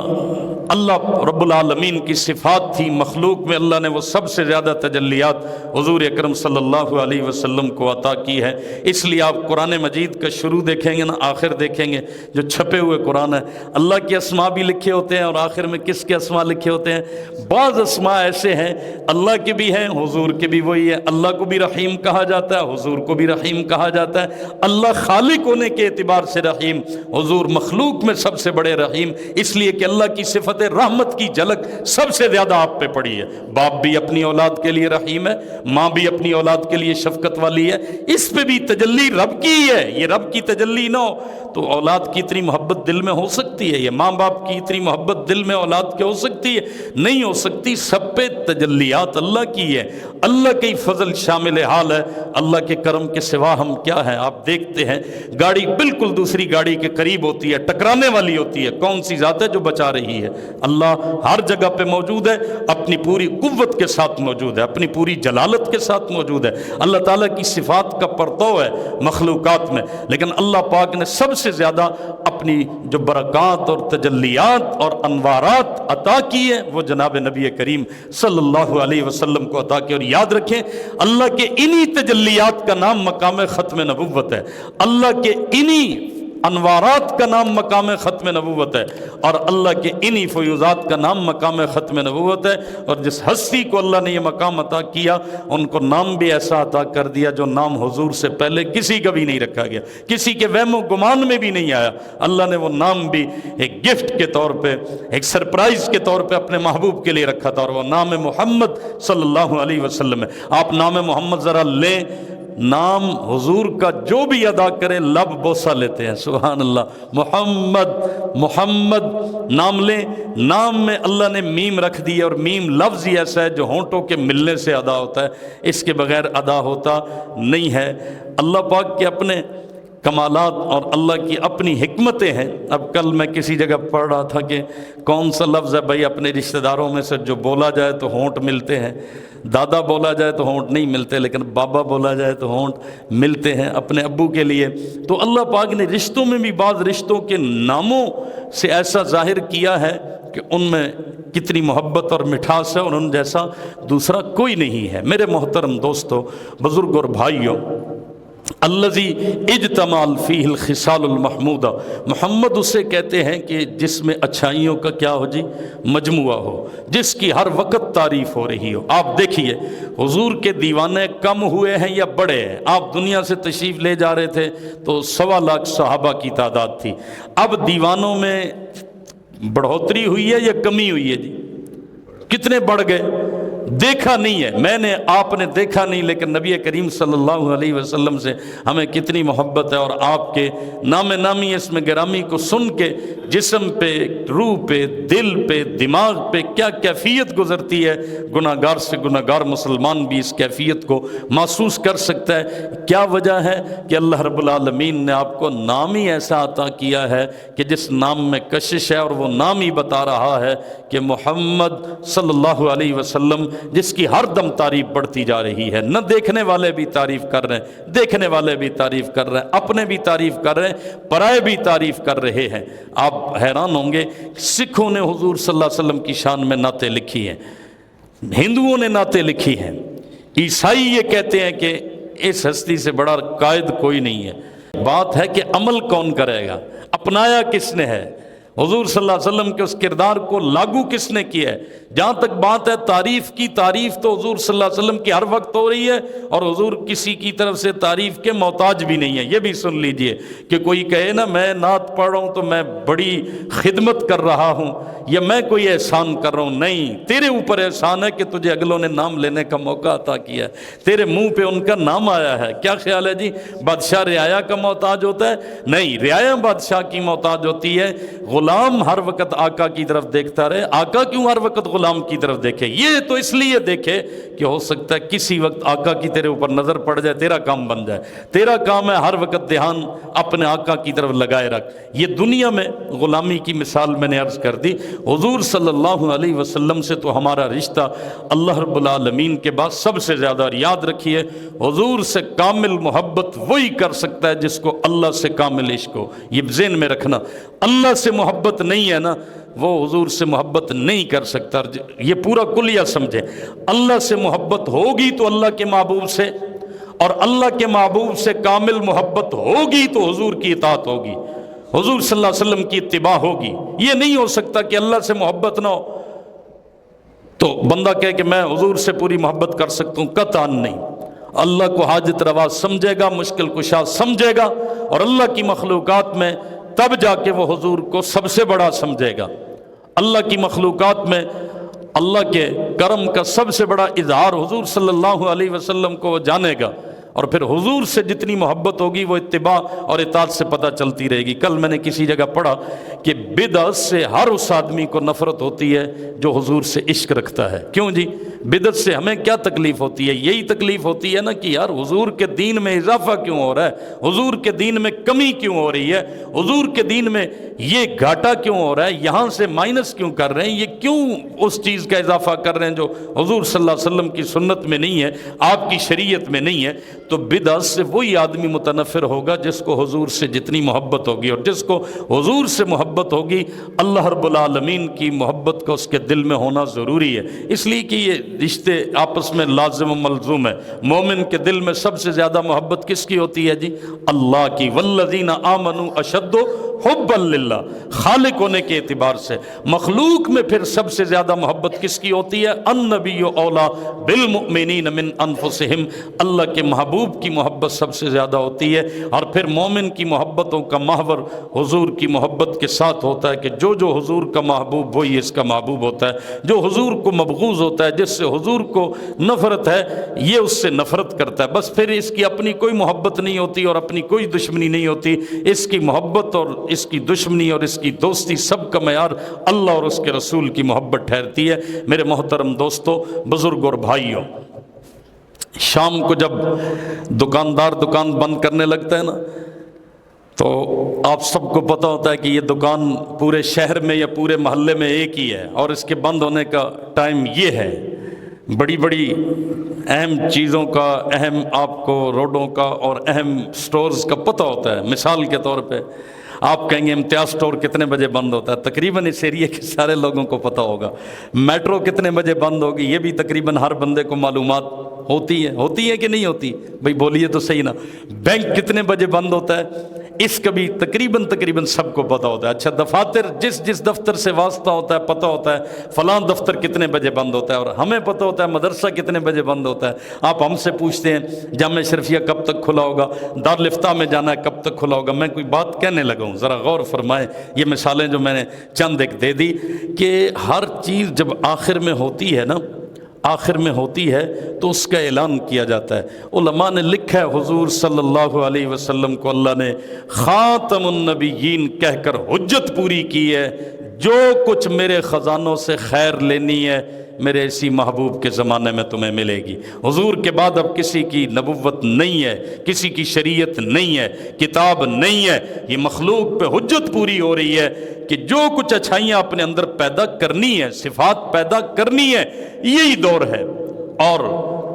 اللہ رب العالمین کی صفات تھی مخلوق میں، اللہ نے وہ سب سے زیادہ تجلیات حضور اکرم صلی اللہ علیہ وسلم کو عطا کی ہے۔ اس لیے آپ قرآن مجید کا شروع دیکھیں گے نا، آخر دیکھیں گے، جو چھپے ہوئے قرآن ہے، اللہ کے اسماء بھی لکھے ہوتے ہیں اور آخر میں کس کے اسماء لکھے ہوتے ہیں؟ بعض اسماء ایسے ہیں اللہ کے بھی ہیں، حضور کے بھی وہی ہے۔ اللہ کو بھی رحیم کہا جاتا ہے، حضور کو بھی رحیم کہا جاتا ہے۔ اللہ خالق ہونے کے اعتبار سے رحیم، حضور مخلوق میں سب سے بڑے رحیم، اس لیے کہ اللہ کی صفت رحمت کی جھلک سب سے زیادہ آپ پہ پڑی ہے۔ باپ بھی اپنی اولاد کے لیے رحیم ہے، ماں بھی اپنی اولاد کے لیے شفقت والی ہے، اس پہ بھی تجلی رب کی ہے۔ یہ رب کی تجلی نہ ہو تو اولاد کی اتنی محبت دل میں ہو سکتی ہے؟ یہ ماں باپ کی اتنی محبت دل میں اولاد کے ہو سکتی ہے؟ نہیں ہو سکتی۔ سب پہ تجلیات اللہ کی ہے، اللہ کی فضل شامل حال ہے۔ اللہ کے کرم کے سوا ہم کیا ہیں؟ آپ دیکھتے ہیں گاڑی بالکل دوسری گاڑی کے قریب ہوتی ہے، ٹکرانے والی ہوتی ہے، کون سی ذات ہے جو بچا رہی ہے؟ اللہ ہر جگہ پہ موجود ہے، اپنی پوری قوت کے ساتھ موجود ہے، اپنی پوری جلالت کے ساتھ موجود ہے۔ اللہ تعالیٰ کی صفات کا پرتو ہے مخلوقات میں، لیکن اللہ پاک نے سب سے زیادہ اپنی جو برکات اور تجلیات اور انوارات عطا کی ہے وہ جناب نبی کریم صلی اللہ علیہ وسلم کو عطا کی۔ اور یاد رکھیں اللہ کے انہی تجلیات کا نام مقام ختم نبوت ہے، اللہ کے انہی انوارات کا نام مقام ختم نبوت ہے، اور اللہ کے انہی فیوزات کا نام مقام ختم نبوت ہے۔ اور جس ہستی کو اللہ نے یہ مقام عطا کیا ان کو نام بھی ایسا عطا کر دیا جو نام حضور سے پہلے کسی کا بھی نہیں رکھا گیا، کسی کے وہم و گمان میں بھی نہیں آیا۔ اللہ نے وہ نام بھی ایک گفٹ کے طور پہ، ایک سرپرائز کے طور پہ اپنے محبوب کے لیے رکھا تھا، اور وہ نام محمد صلی اللہ علیہ وسلم ہے۔ آپ نام محمد ذرا لیں، نام حضور کا جو بھی ادا کرے لب بوسہ لیتے ہیں، سبحان اللہ۔ محمد محمد نام لیں، نام میں اللہ نے میم رکھ دی، اور میم لفظ ہی ایسا ہے جو ہونٹوں کے ملنے سے ادا ہوتا ہے، اس کے بغیر ادا ہوتا نہیں ہے۔ اللہ پاک کے اپنے کمالات اور اللہ کی اپنی حکمتیں ہیں۔ اب کل میں کسی جگہ پڑھ رہا تھا کہ کون سا لفظ ہے بھائی اپنے رشتہ داروں میں سے جو بولا جائے تو ہونٹ ملتے ہیں، دادا بولا جائے تو ہونٹ نہیں ملتے، لیکن بابا بولا جائے تو ہونٹ ملتے ہیں اپنے ابو کے لیے۔ تو اللہ پاک نے رشتوں میں بھی بعض رشتوں کے ناموں سے ایسا ظاہر کیا ہے کہ ان میں کتنی محبت اور مٹھاس ہے، اور ان جیسا دوسرا کوئی نہیں ہے۔ میرے محترم دوستو، بزرگ اور بھائیوں، الذی اجتمع فیہ الخصال المحمودہ، محمد اسے کہتے ہیں کہ جس میں اچھائیوں کا کیا ہو جی؟ مجموعہ ہو، جس کی ہر وقت تعریف ہو رہی ہو۔ آپ دیکھیے حضور کے دیوانے کم ہوئے ہیں یا بڑے ہیں؟ آپ دنیا سے تشریف لے جا رہے تھے تو 1.25 لاکھ صحابہ کی تعداد تھی، اب دیوانوں میں بڑھوتری ہوئی ہے یا کمی ہوئی ہے جی؟ کتنے بڑھ گئے؟ دیکھا نہیں ہے، میں نے، آپ نے دیکھا نہیں، لیکن نبی کریم صلی اللہ علیہ وسلم سے ہمیں کتنی محبت ہے، اور آپ کے نام نامی اسم گرامی کو سن کے جسم پہ، روح پہ، دل پہ، دماغ پہ کیا کیفیت گزرتی ہے۔ گناہ گار سے گناہ گار مسلمان بھی اس کیفیت کو محسوس کر سکتا ہے۔ کیا وجہ ہے؟ کہ اللہ رب العالمین نے آپ کو نام ہی ایسا عطا کیا ہے کہ جس نام میں کشش ہے، اور وہ نام ہی بتا رہا ہے کہ محمد صلی اللہ علیہ وسلم، جس کی ہر دم تعریف بڑھتی جا رہی ہے۔ نہ دیکھنے والے بھی تعریف کر رہے ہیں، دیکھنے والے بھی تعریف کر رہے ہیں، اپنے بھی تعریف کر رہے ہیں، پرائے بھی تعریف کر رہے ہیں۔ آپ حیران ہوں گے، سکھوں نے حضور صلی اللہ علیہ وسلم کی شان میں نعتیں لکھی ہیں، ہندوؤں نے نعتیں لکھی ہیں، عیسائی یہ کہتے ہیں کہ اس ہستی سے بڑا قائد کوئی نہیں ہے۔ بات ہے کہ عمل کون کرے گا، اپنایا کس نے ہے، حضور صلی اللہ علیہ وسلم کے اس کردار کو لاگو کس نے کیا ہے۔ جہاں تک بات ہے تعریف کی، تعریف تو حضور صلی اللہ علیہ وسلم کی ہر وقت ہو رہی ہے، اور حضور کسی کی طرف سے تعریف کے محتاج بھی نہیں ہے۔ یہ بھی سن لیجئے کہ کوئی کہے نا میں نعت پڑھ رہا ہوں تو میں بڑی خدمت کر رہا ہوں یا میں کوئی احسان کر رہا ہوں، نہیں، تیرے اوپر احسان ہے کہ تجھے اگلوں نے نام لینے کا موقع عطا کیا ہے، تیرے منہ پہ ان کا نام آیا ہے۔ کیا خیال ہے جی، بادشاہ رعایا کا محتاج ہوتا ہے؟ نہیں، رعایا بادشاہ کی محتاج ہوتی ہے۔ غلام ہر وقت آقا کی طرف دیکھتا رہے۔ آقا کیوں ہر وقت غلام کی طرف دیکھے؟ یہ تو اس لیے دیکھے کہ ہو سکتا ہے کسی وقت آقا کی تیرے اوپر نظر پڑ جائے، تیرا کام بن جائے۔ تیرا کام ہے ہر وقت دھیان اپنے آقا کی طرف لگائے رکھ۔ یہ دنیا میں غلامی کی مثال میں نے عرض کر دی۔ حضور صلی اللہ علیہ وسلم سے تو ہمارا رشتہ اللہ رب العالمین کے بعد سب سے زیادہ، اور یاد رکھیے حضور سے کامل محبت وہی کر سکتا ہے جس کو اللہ سے کامل عشق ہو۔ یہ ذہن میں رکھنا، اللہ سے محبت نہیں ہے نا، وہ حضور سے محبت نہیں کر سکتا۔ یہ پورا کلیہ سمجھے، اللہ سے محبت ہوگی تو اللہ کے محبوب سے، اور اللہ کے محبوب سے کامل محبت ہوگی تو حضور کی اطاعت ہوگی، حضور صلی اللہ علیہ وسلم کی اتباع ہوگی۔ یہ نہیں ہو سکتا کہ اللہ سے محبت نہ ہو تو بندہ کہے کہ میں حضور سے پوری محبت کر سکتا ہوں، قطعاً نہیں۔ اللہ کو حاجت روا سمجھے گا، مشکل کشا سمجھے گا، اور اللہ کی مخلوقات میں تب جا کے وہ حضور کو سب سے بڑا سمجھے گا۔ اللہ کی مخلوقات میں اللہ کے کرم کا سب سے بڑا اظہار حضور صلی اللہ علیہ وسلم کو وہ جانے گا، اور پھر حضور سے جتنی محبت ہوگی وہ اتباع اور اطاعت سے پتہ چلتی رہے گی۔ کل میں نے کسی جگہ پڑھا کہ بدعت سے ہر اس آدمی کو نفرت ہوتی ہے جو حضور سے عشق رکھتا ہے۔ کیوں جی؟ بدعت سے ہمیں کیا تکلیف ہوتی ہے؟ یہی تکلیف ہوتی ہے نا کہ یار حضور کے دین میں اضافہ کیوں ہو رہا ہے، حضور کے دین میں کمی کیوں ہو رہی ہے، حضور کے دین میں یہ گھاٹا کیوں ہو رہا ہے، یہاں سے مائنس کیوں کر رہے ہیں، یہ کیوں اس چیز کا اضافہ کر رہے ہیں جو حضور صلی اللہ علیہ وسلم کی سنت میں نہیں ہے، آپ کی شریعت میں نہیں ہے۔ تو بدعت سے وہی آدمی متنفر ہوگا جس کو حضور سے جتنی محبت ہوگی، اور جس کو حضور سے محبت ہوگی اللہ رب العالمین کی محبت کا اس کے دل میں ہونا ضروری ہے۔ اس لیے کہ یہ رشتے آپس میں لازم و ملزوم ہے۔ مومن کے دل میں سب سے زیادہ محبت کس کی ہوتی ہے جی؟ اللہ کی۔ والذین آمنوا اشد حبا للہ، خالق ہونے کے اعتبار سے۔ مخلوق میں پھر سب سے زیادہ محبت کس کی ہوتی ہے؟ النبی اولا بالمؤمنین من انفسہم، اللہ کے محبوب کی محبت سب سے زیادہ ہوتی ہے۔ اور پھر مومن کی محبتوں کا محور حضور کی محبت کے ساتھ ہوتا ہے کہ جو جو حضور کا محبوب وہی اس کا محبوب ہوتا ہے، جو حضور کو مبغوض ہوتا ہے، جس سے حضور کو نفرت ہے، یہ اس سے نفرت کرتا ہے۔ بس پھر اس کی اپنی کوئی محبت نہیں ہوتی اور اپنی کوئی دشمنی نہیں ہوتی۔ اس کی محبت اور اس کی دشمنی اور اس کی دوستی سب کا معیار اللہ اور اس کے رسول کی محبت ٹھہرتی ہے۔ میرے محترم دوستو، بزرگ اور بھائیوں، شام کو جب دکاندار دکان بند کرنے لگتا ہے نا، تو آپ سب کو پتہ ہوتا ہے کہ یہ دکان پورے شہر میں یا پورے محلے میں ایک ہی ہے، اور اس کے بند ہونے کا ٹائم یہ ہے۔ بڑی بڑی اہم چیزوں کا، اہم آپ کو روڈوں کا اور اہم سٹورز کا پتہ ہوتا ہے۔ مثال کے طور پہ آپ کہیں گے امتیاز سٹور کتنے بجے بند ہوتا ہے، تقریباً اس ایریے کے سارے لوگوں کو پتہ ہوگا۔ میٹرو کتنے بجے بند ہوگی، یہ بھی تقریباً ہر بندے کو معلومات ہوتی ہے کہ نہیں ہوتی؟ بھئی بولیے تو صحیح نا۔ بینک کتنے بجے بند ہوتا ہے، اس کا بھی تقریباً سب کو پتہ ہوتا ہے۔ اچھا، دفاتر جس دفتر سے واسطہ ہوتا ہے پتہ ہوتا ہے فلاں دفتر کتنے بجے بند ہوتا ہے، اور ہمیں پتہ ہوتا ہے مدرسہ کتنے بجے بند ہوتا ہے۔ آپ ہم سے پوچھتے ہیں جامعہ شرفیہ کب تک کھلا ہوگا، دارالفتاح میں جانا ہے کب تک کھلا ہوگا۔ میں کوئی بات کہنے لگا ہوں، ذرا غور فرمائیں۔ یہ مثالیں جو میں نے چند ایک دے دی کہ ہر چیز جب آخر میں ہوتی ہے نا، آخر میں ہوتی ہے تو اس کا اعلان کیا جاتا ہے۔ علماء نے لکھا ہے حضور صلی اللہ علیہ وسلم کو اللہ نے خاتم النبیین کہہ کر حجت پوری کی ہے، جو کچھ میرے خزانوں سے خیر لینی ہے میرے اسی محبوب کے زمانے میں تمہیں ملے گی۔ حضور کے بعد اب کسی کی نبوت نہیں ہے، کسی کی شریعت نہیں ہے، کتاب نہیں ہے۔ یہ مخلوق پہ حجت پوری ہو رہی ہے کہ جو کچھ اچھائیاں اپنے اندر پیدا کرنی ہے، صفات پیدا کرنی ہے، یہی دور ہے۔ اور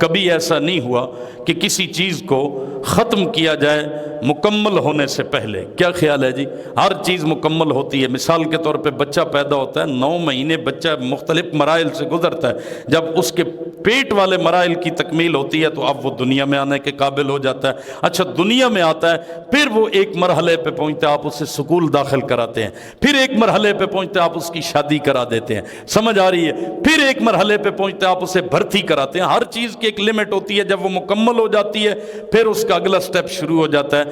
کبھی ایسا نہیں ہوا کہ کسی چیز کو ختم کیا جائے مکمل ہونے سے پہلے. کیا خیال ہے جی؟ ہر چیز مکمل ہوتی ہے. مثال کے طور پہ بچہ پیدا ہوتا ہے، 9 مہینے بچہ مختلف مراحل سے گزرتا ہے. جب اس کے پیٹ والے مراحل کی تکمیل ہوتی ہے تو اب وہ دنیا میں آنے کے قابل ہو جاتا ہے. اچھا دنیا میں آتا ہے، پھر وہ ایک مرحلے پہ پہنچتے ہیں، آپ اسے سکول داخل کراتے ہیں. پھر ایک مرحلے پہ پہنچتے ہیں، آپ اس کی شادی کرا دیتے ہیں. سمجھ آ رہی ہے؟ پھر ایک مرحلے پہ پہنچتے ہیں، آپ اسے بھرتی کراتے ہیں. ہر چیز کی ایک لمٹ ہوتی ہے. جب وہ مکمل ہو جاتی ہے پھر اس کا اگلا سٹیپ شروع ہو جاتا ہے.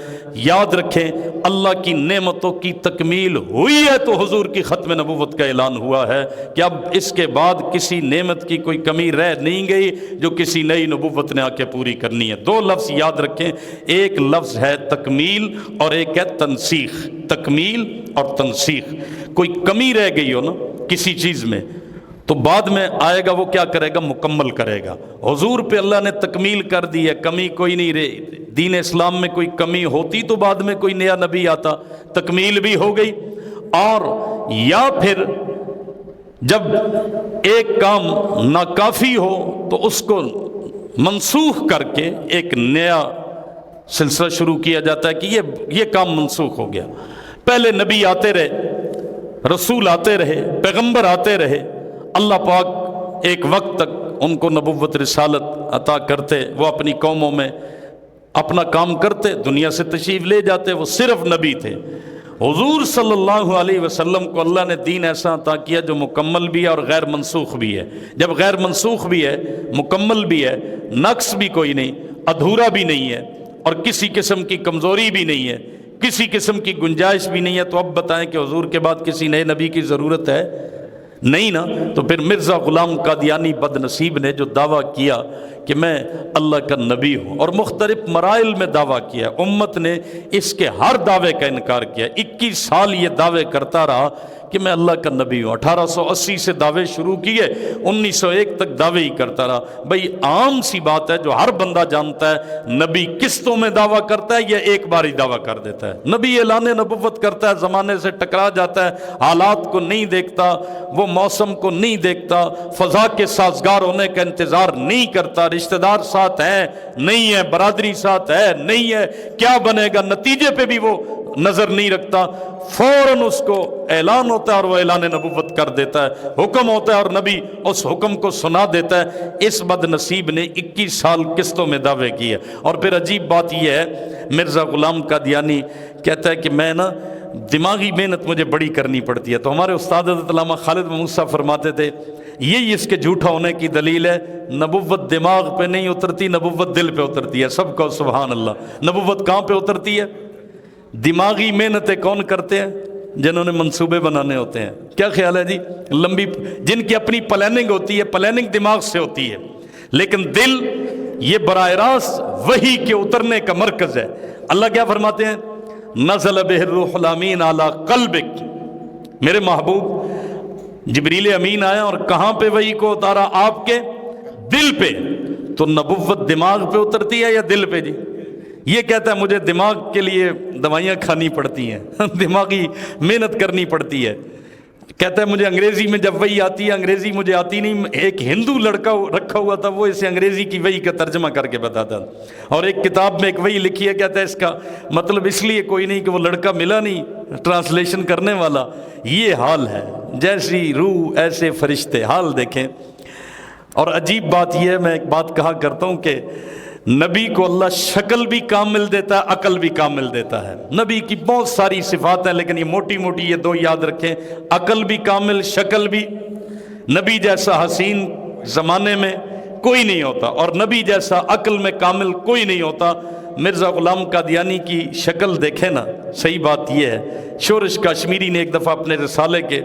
یاد رکھیں اللہ کی نعمتوں کی تکمیل ہوئی ہے تو حضور کی ختم نبوت کا اعلان ہوا ہے کہ اب اس کے بعد کسی نعمت کی کوئی کمی رہ نہیں گئی جو کسی نئی نبوت نے آ کے پوری کرنی ہے. 2 لفظ یاد رکھیں، ایک لفظ ہے تکمیل اور ایک ہے تنسیخ. تکمیل اور تنسیخ. کوئی کمی رہ گئی ہو نا کسی چیز میں تو بعد میں آئے گا، وہ کیا کرے گا؟ مکمل کرے گا. حضور پہ اللہ نے تکمیل کر دی ہے، کمی کوئی نہیں رہی. دین اسلام میں کوئی کمی ہوتی تو بعد میں کوئی نیا نبی آتا. تکمیل بھی ہو گئی. اور یا پھر جب ایک کام ناکافی ہو تو اس کو منسوخ کر کے ایک نیا سلسلہ شروع کیا جاتا ہے کہ یہ کام منسوخ ہو گیا. پہلے نبی آتے رہے، رسول آتے رہے، پیغمبر آتے رہے. اللہ پاک ایک وقت تک ان کو نبوت رسالت عطا کرتے، وہ اپنی قوموں میں اپنا کام کرتے، دنیا سے تشریف لے جاتے. وہ صرف نبی تھے. حضور صلی اللہ علیہ وسلم کو اللہ نے دین ایسا عطا کیا جو مکمل بھی ہے اور غیر منسوخ بھی ہے. جب غیر منسوخ بھی ہے، مکمل بھی ہے، نقص بھی کوئی نہیں، ادھورا بھی نہیں ہے، اور کسی قسم کی کمزوری بھی نہیں ہے، کسی قسم کی گنجائش بھی نہیں ہے، تو اب بتائیں کہ حضور کے بعد کسی نئے نبی کی ضرورت ہے؟ نہیں نا. تو پھر مرزا غلام قادیانی بد نصیب نے جو دعویٰ کیا کہ میں اللہ کا نبی ہوں، اور مختلف مراحل میں دعویٰ کیا، امت نے اس کے ہر دعوے کا انکار کیا. 21 سال یہ دعوے کرتا رہا کہ میں اللہ کا نبی ہوں. 1880 سے دعوے شروع کیے، 1901 تک دعوے ہی کرتا رہا. بھئی عام سی بات ہے جو ہر بندہ جانتا ہے، نبی قسطوں میں دعویٰ کرتا ہے یا ایک بار ہی دعویٰ کر دیتا ہے؟ نبی اعلان نبوت کرتا ہے، زمانے سے ٹکرا جاتا ہے، حالات کو نہیں دیکھتا، وہ موسم کو نہیں دیکھتا، فضا کے سازگار ہونے کا انتظار نہیں کرتا، رشتہ دار ساتھ ہیں نہیں ہے، برادری ساتھ ہے نہیں ہے، کیا بنے گا نتیجے پہ بھی وہ نظر نہیں رکھتا. فوراً اس کو اعلان ہوتا ہے اور وہ اعلان نبوت کر دیتا ہے. حکم ہوتا ہے اور نبی اس حکم کو سنا دیتا ہے. اس بد نصیب نے 21 سال قسطوں میں دعوے کیے. اور پھر عجیب بات یہ ہے، مرزا غلام قادیانی کہتا ہے کہ میں نا دماغی محنت مجھے بڑی کرنی پڑتی ہے. تو ہمارے استاد حضرت علامہ خالد موسیٰ فرماتے تھے یہی اس کے جھوٹا ہونے کی دلیل ہے، نبوت دماغ پہ نہیں اترتی، نبوت دل پہ اترتی ہے. سب کو سبحان اللہ. نبوت کہاں پہ اترتی ہے؟ دماغی محنتیں کون کرتے ہیں؟ جنہوں نے منصوبے بنانے ہوتے ہیں. کیا خیال ہے جی؟ لمبی، جن کی اپنی پلاننگ ہوتی ہے، پلاننگ دماغ سے ہوتی ہے، لیکن دل یہ براہ راست وحی کے اترنے کا مرکز ہے. اللہ کیا فرماتے ہیں؟ نزل بہ الروح الامین علی قلبک. میرے محبوب جبریل امین آیا اور کہاں پہ وحی کو اتارا؟ آپ کے دل پہ. تو نبوت دماغ پہ اترتی ہے یا دل پہ جی؟ یہ کہتا ہے مجھے دماغ کے لیے دوائیاں کھانی پڑتی ہیں، دماغی محنت کرنی پڑتی ہے. کہتا ہے مجھے انگریزی میں جب وحی آتی ہے، انگریزی مجھے آتی نہیں. ایک ہندو لڑکا رکھا ہوا تھا، وہ اسے انگریزی کی وحی کا ترجمہ کر کے بتاتا. اور ایک کتاب میں ایک وحی لکھی ہے، کہتا ہے اس کا مطلب اس لیے کوئی نہیں کہ وہ لڑکا ملا نہیں ٹرانسلیشن کرنے والا. یہ حال ہے، جیسی روح ایسے فرشتے. حال دیکھیں. اور عجیب بات یہ ہے، میں ایک بات کہا کرتا ہوں کہ نبی کو اللہ شکل بھی کامل دیتا ہے، عقل بھی کامل دیتا ہے. نبی کی بہت ساری صفات ہیں لیکن یہ موٹی موٹی یہ 2 یاد رکھیں، عقل بھی کامل، شکل بھی. نبی جیسا حسین زمانے میں کوئی نہیں ہوتا اور نبی جیسا عقل میں کامل کوئی نہیں ہوتا. مرزا غلام قادیانی کی شکل دیکھیں نا. صحیح بات یہ ہے، شورش کشمیری نے ایک دفعہ اپنے رسالے کے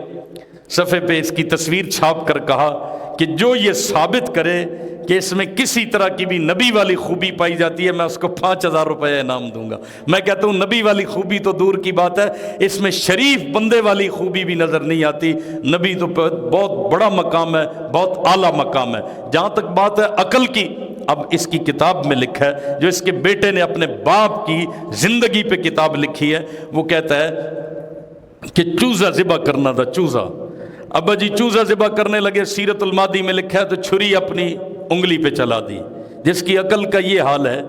صفحے پہ اس کی تصویر چھاپ کر کہا کہ جو یہ ثابت کرے کہ اس میں کسی طرح کی بھی نبی والی خوبی پائی جاتی ہے، میں اس کو 5000 روپے انعام دوں گا. میں کہتا ہوں نبی والی خوبی تو دور کی بات ہے، اس میں شریف بندے والی خوبی بھی نظر نہیں آتی. نبی تو بہت بڑا مقام ہے، بہت اعلیٰ مقام ہے. جہاں تک بات ہے عقل کی، اب اس کی کتاب میں لکھا ہے جو اس کے بیٹے نے اپنے باپ کی زندگی پہ کتاب لکھی ہے. وہ کہتا ہے کہ چوزا ذبح کرنا تھا. چوزا، ابا جی چوزا ذبح کرنے لگے. سیرت المادی میں لکھا ہے تو چھری اپنی انگلی پہ چلا دی. جس کی عقل کا یہ حال ہے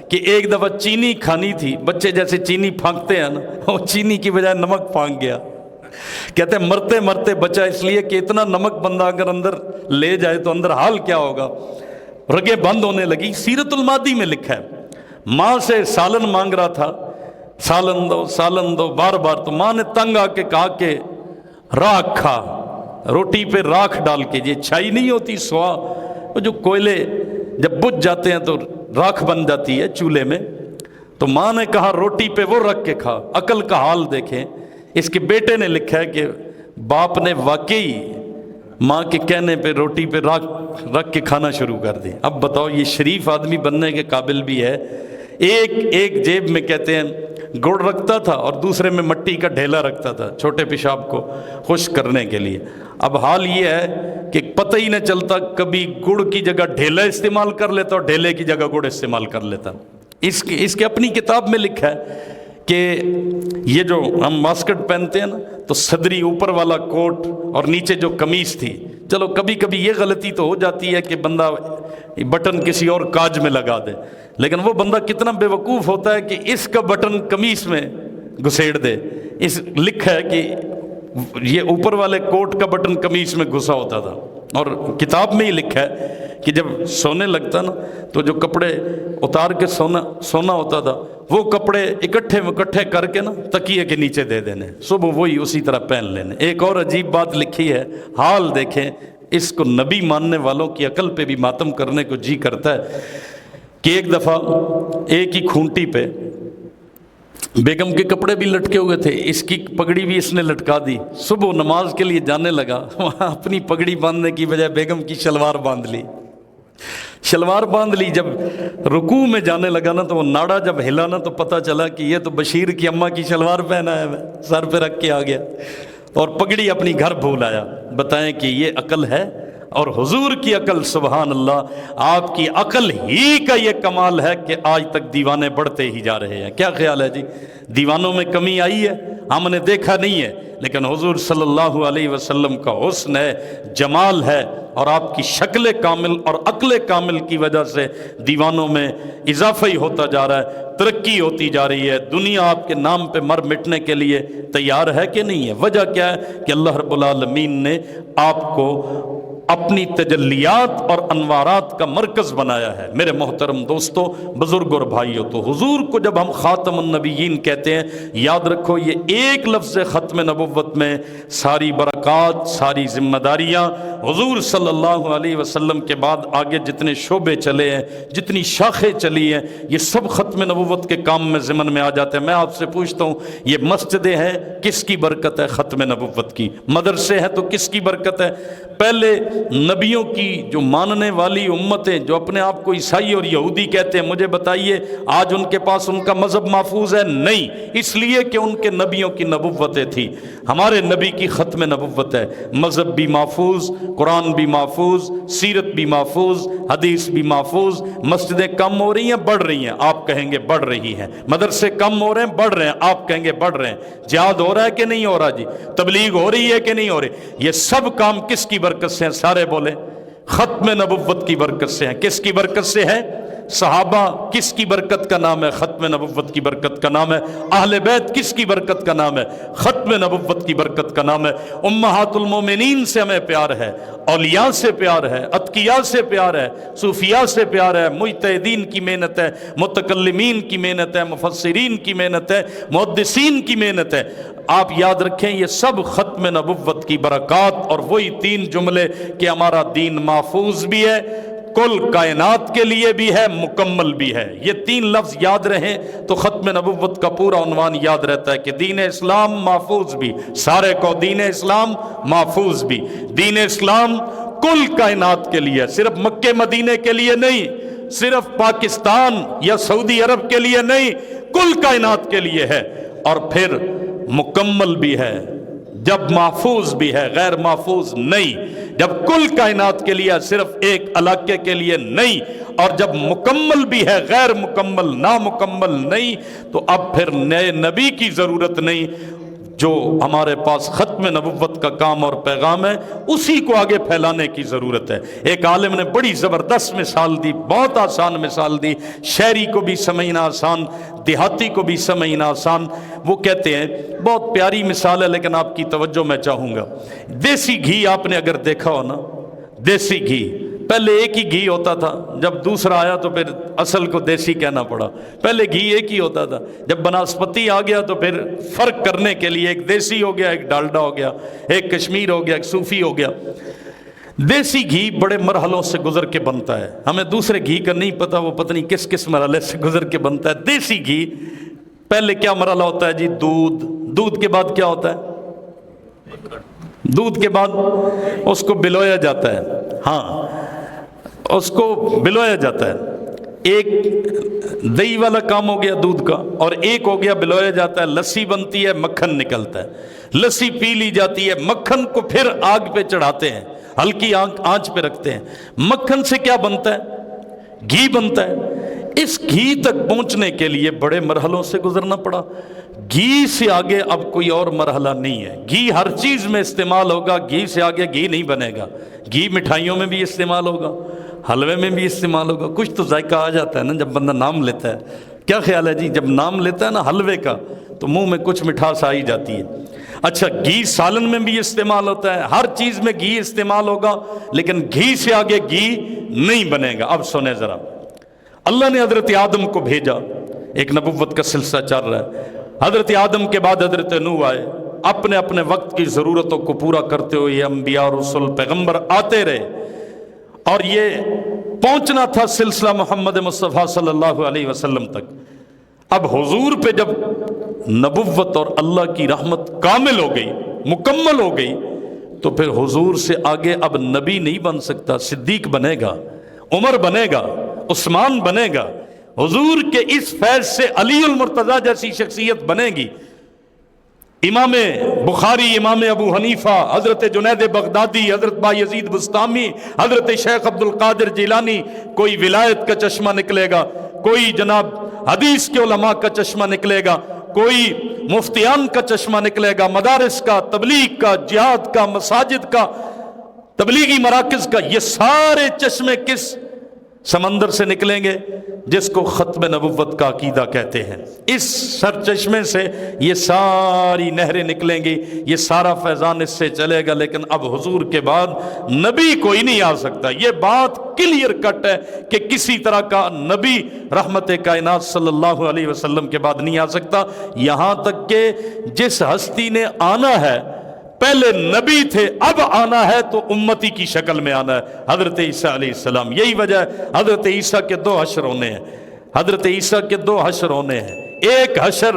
کہ ایک دفعہ چینی کھانی تھی، بچے جیسے چینی پھانکتے ہیں نا، وہ چینی کی بجائے نمک پھانک گیا۔ کہتے ہیں مرتے مرتے بچا، اس لیے کہ اتنا نمک بندہ اگر اندر لے جائے تو اندر حال کیا ہوگا، رگیں بند ہونے لگی۔ سیرت المادی میں لکھا ہے ماں سے سالن مانگ رہا تھا، سالن دو سالن دو بار بار، تو ماں نے تنگ آ کے کہا کہ راکھ کھا، روٹی پہ راکھ ڈال کے، یہ چھائی نہیں ہوتی سوا، وہ جو کوئلے جب بجھ جاتے ہیں تو راکھ بن جاتی ہے چولہے میں، تو ماں نے کہا روٹی پہ وہ رکھ کے کھا۔ عقل کا حال دیکھیں، اس کے بیٹے نے لکھا ہے کہ باپ نے واقعی ماں کے کہنے پہ روٹی پہ رکھ کے کھانا شروع کر دی۔ اب بتاؤ یہ شریف آدمی بننے کے قابل بھی ہے؟ ایک جیب میں کہتے ہیں گڑ رکھتا تھا اور دوسرے میں مٹی کا ڈھیلا رکھتا تھا چھوٹے پیشاب کو خشک کرنے کے لیے۔ اب حال یہ ہے کہ پتہ ہی نہ چلتا، کبھی گڑ کی جگہ ڈھیلا استعمال کر لیتا اور ڈھیلے کی جگہ گڑ استعمال کر لیتا۔ اس کے اپنی کتاب میں لکھا ہے کہ یہ جو ہم واسکٹ پہنتے ہیں نا، تو صدری اوپر والا کوٹ اور نیچے جو قمیص تھی، چلو کبھی کبھی یہ غلطی تو ہو جاتی ہے کہ بندہ بٹن کسی اور کاج میں لگا دے، لیکن وہ بندہ کتنا بے وقوف ہوتا ہے کہ اس کا بٹن قمیص میں گھسیڑ دے۔ اس لکھا ہے کہ یہ اوپر والے کوٹ کا بٹن قمیص میں گھسا ہوتا تھا، اور کتاب میں ہی لکھا ہے کہ جب سونے لگتا نا تو جو کپڑے اتار کے سونا ہوتا تھا، وہ کپڑے اکٹھے کر کے نا تکیے کے نیچے دے دینے، صبح وہی اسی طرح پہن لینے۔ ایک اور عجیب بات لکھی ہے، حال دیکھیں، اس کو نبی ماننے والوں کی عقل پہ بھی ماتم کرنے کو جی کرتا ہے کہ ایک دفعہ ایک ہی کھونٹی پہ بیگم کے کپڑے بھی لٹکے ہوئے تھے، اس کی پگڑی بھی اس نے لٹکا دی۔ صبح نماز کے لیے جانے لگا، وہاں اپنی پگڑی باندھنے کی بجائے بیگم کی شلوار باندھ لی۔ جب رکوع میں جانے لگا نا تو وہ ناڑا جب ہلا نا تو پتہ چلا کہ یہ تو بشیر کی اماں کی شلوار پہنا ہے، میں سر پہ رکھ کے آ گیا اور پگڑی اپنی گھر بھول آیا۔ بتائیں کہ یہ عقل ہے؟ اور حضور کی عقل، سبحان اللہ، آپ کی عقل ہی کا یہ کمال ہے کہ آج تک دیوانے بڑھتے ہی جا رہے ہیں۔ کیا خیال ہے جی؟ دیوانوں میں کمی آئی ہے؟ ہم نے دیکھا نہیں ہے، لیکن حضور صلی اللہ علیہ وسلم کا حسن ہے، جمال ہے، اور آپ کی شکل کامل اور عقل کامل کی وجہ سے دیوانوں میں اضافہ ہی ہوتا جا رہا ہے، ترقی ہوتی جا رہی ہے۔ دنیا آپ کے نام پہ مر مٹنے کے لیے تیار ہے کہ نہیں ہے؟ وجہ کیا ہے کہ اللہ رب العالمین نے آپ کو اپنی تجلیات اور انوارات کا مرکز بنایا ہے۔ میرے محترم دوستو، بزرگ اور بھائیو، تو حضور کو جب ہم خاتم النبیین کہتے ہیں، یاد رکھو یہ ایک لفظ ختم نبوت میں ساری برکات، ساری ذمہ داریاں حضور صلی اللہ علیہ وسلم کے بعد آگے جتنے شعبے چلے ہیں، جتنی شاخیں چلی ہیں، یہ سب ختم نبوت کے کام میں ضمن میں آ جاتے ہیں۔ میں آپ سے پوچھتا ہوں، یہ مسجدیں ہیں، کس کی برکت ہے؟ ختم نبوت کی۔ مدرسے ہیں تو کس کی برکت ہے؟ پہلے نبیوں کی جو ماننے والی امتیں جو اپنے آپ کو عیسائی اور یہودی کہتے ہیں، مجھے بتائیے آج ان کے پاس ان کا مذہب محفوظ ہے؟ نہیں، اس لیے کہ ان کے نبیوں کی نبوتیں تھی۔ ہمارے نبی کی ختم نبوت ہے، مذہب بھی محفوظ، قرآن بھی محفوظ، سیرت بھی محفوظ، حدیث بھی محفوظ۔ مسجدیں کم ہو رہی ہیں، بڑھ رہی ہیں، آپ کہیں گے بڑھ رہی ہیں۔ مدرسے کم ہو رہے ہیں، بڑھ رہے ہیں، آپ کہیں گے بڑھ رہے ہیں۔ جہاد ہو رہا ہے کہ نہیں ہو رہا جی؟ تبلیغ ہو رہی ہے کہ نہیں ہو رہی؟ یہ سب کام کس کی برکت سے ہیں؟ سارے بولے ختم نبوت کی برکت سے ہیں۔ کس کی برکت سے ہے؟ صحابہ کس کی برکت کا نام ہے؟ ختم نبوت کی برکت کا نام ہے۔ اہل بیت کس کی برکت کا نام ہے؟ ختم نبوت کی برکت کا نام ہے۔ امہات المومنین سے ہمیں پیار ہے، اولیاء سے پیار ہے، اتقیاء سے پیار ہے، صوفیاء سے پیار ہے، مجتہدین کی محنت ہے، متکلمین کی محنت ہے، مفسرین کی محنت ہے، محدثین کی محنت ہے۔ آپ یاد رکھیں یہ سب ختم نبوت کی برکات، اور وہی تین جملے کہ ہمارا دین محفوظ بھی ہے، کل کائنات کے لیے بھی ہے، مکمل بھی ہے۔ یہ تین لفظ یاد رہیں تو ختم نبوت کا پورا عنوان یاد رہتا ہے کہ دین اسلام محفوظ بھی، سارے کو دین اسلام محفوظ بھی۔ دین اسلام کل کائنات کے لیے، صرف مکہ مدینے کے لیے نہیں، صرف پاکستان یا سعودی عرب کے لیے نہیں، کل کائنات کے لیے ہے، اور پھر مکمل بھی ہے۔ جب محفوظ بھی ہے، غیر محفوظ نہیں۔ جب کل کائنات کے لیے، صرف ایک علاقے کے لیے نہیں، اور جب مکمل بھی ہے، غیر مکمل، نامکمل نہیں، تو اب پھر نئے نبی کی ضرورت نہیں۔ جو ہمارے پاس ختم نبوت کا کام اور پیغام ہے اسی کو آگے پھیلانے کی ضرورت ہے۔ ایک عالم نے بڑی زبردست مثال دی، بہت آسان مثال دی، شہری کو بھی سمجھنا آسان، دیہاتی کو بھی سمجھنا آسان۔ وہ کہتے ہیں، بہت پیاری مثال ہے لیکن آپ کی توجہ میں چاہوں گا، دیسی گھی آپ نے اگر دیکھا ہو نا، دیسی گھی پہلے ایک ہی گھی ہوتا تھا، جب دوسرا آیا تو پھر اصل کو دیسی کہنا پڑا۔ پہلے گھی ایک ہی ہوتا تھا، جب بناسپتی آ گیا تو پھر فرق کرنے کے لیے ایک دیسی ہو گیا، ایک ڈالڈا ہو گیا، ایک کشمیر ہو گیا، ایک صوفی ہو گیا۔ دیسی گھی بڑے مرحلوں سے گزر کے بنتا ہے، ہمیں دوسرے گھی کا نہیں پتا، وہ پتہ نہیں کس کس مرحلے سے گزر کے بنتا ہے۔ دیسی گھی پہلے کیا مرحلہ ہوتا ہے جی؟ دودھ کے بعد کیا ہوتا ہے؟ دودھ کے بعد اس کو بلویا جاتا ہے، ہاں اس کو بلویا جاتا ہے۔ ایک دہی والا کام ہو گیا دودھ کا، اور ایک ہو گیا بلویا جاتا ہے، لسی بنتی ہے، مکھن نکلتا ہے، لسی پی لی جاتی ہے، مکھن کو پھر آگ پہ چڑھاتے ہیں، ہلکی آنچ پہ رکھتے ہیں، مکھن سے کیا بنتا ہے؟ گھی بنتا ہے۔ اس گھی تک پہنچنے کے لیے بڑے مرحلوں سے گزرنا پڑا۔ گھی سے آگے اب کوئی اور مرحلہ نہیں ہے۔ گھی ہر چیز میں استعمال ہوگا، گھی سے آگے گھی نہیں بنے گا۔ گھی مٹھائیوں میں بھی استعمال ہوگا، حلوے میں بھی استعمال ہوگا، کچھ تو ذائقہ آ جاتا ہے نا جب بندہ نام لیتا ہے۔ کیا خیال ہے جی؟ جب نام لیتا ہے نا حلوے کا تو منہ میں کچھ مٹھاس آ ہی جاتی ہے۔ اچھا، گھی سالن میں بھی استعمال ہوتا ہے، ہر چیز میں گھی استعمال ہوگا، لیکن گھی سے آگے گھی نہیں بنے گا۔ اب سنیں ذرا، اللہ نے حضرت آدم کو بھیجا، ایک نبوت کا سلسلہ چل رہا ہے۔ حضرت آدم کے بعد حضرت نوح آئے، اپنے اپنے وقت کی ضرورتوں کو پورا کرتے ہوئے یہ انبیاء رسول پیغمبر آتے رہے، اور یہ پہنچنا تھا سلسلہ محمد مصطفیٰ صلی اللہ علیہ وسلم تک۔ اب حضور پہ جب نبوت اور اللہ کی رحمت کامل ہو گئی، مکمل ہو گئی، تو پھر حضور سے آگے اب نبی نہیں بن سکتا، صدیق بنے گا، عمر بنے گا، عثمان بنے گا، حضور کے اس فیض سے علی المرتضیٰ جیسی شخصیت بنے گی، امام بخاری، امام ابو حنیفہ، حضرت جنید بغدادی، حضرت بایزید بسطامی، حضرت شیخ عبد القادر جیلانی۔ کوئی ولایت کا چشمہ نکلے گا، کوئی جناب حدیث کے علماء کا چشمہ نکلے گا، کوئی مفتیان کا چشمہ نکلے گا، مدارس کا، تبلیغ کا، جہاد کا، مساجد کا، تبلیغی مراکز کا۔ یہ سارے چشمے کس سمندر سے نکلیں گے؟ جس کو ختم نبوت کا عقیدہ کہتے ہیں۔ اس سر چشمے سے یہ ساری نہریں نکلیں گی، یہ سارا فیضان اس سے چلے گا۔ لیکن اب حضور کے بعد نبی کوئی نہیں آ سکتا، یہ بات کلیئر کٹ ہے کہ کسی طرح کا نبی رحمت کائنات صلی اللہ علیہ وسلم کے بعد نہیں آ سکتا۔ یہاں تک کہ جس ہستی نے آنا ہے، پہلے نبی تھے، اب آنا ہے تو امتی کی شکل میں آنا ہے، حضرت عیسیٰ علیہ السلام۔ یہی وجہ ہے حضرت عیسیٰ کے دو حشر ہونے ہیں، حضرت عیسیٰ کے دو حشر ہونے ہیں۔ ایک حشر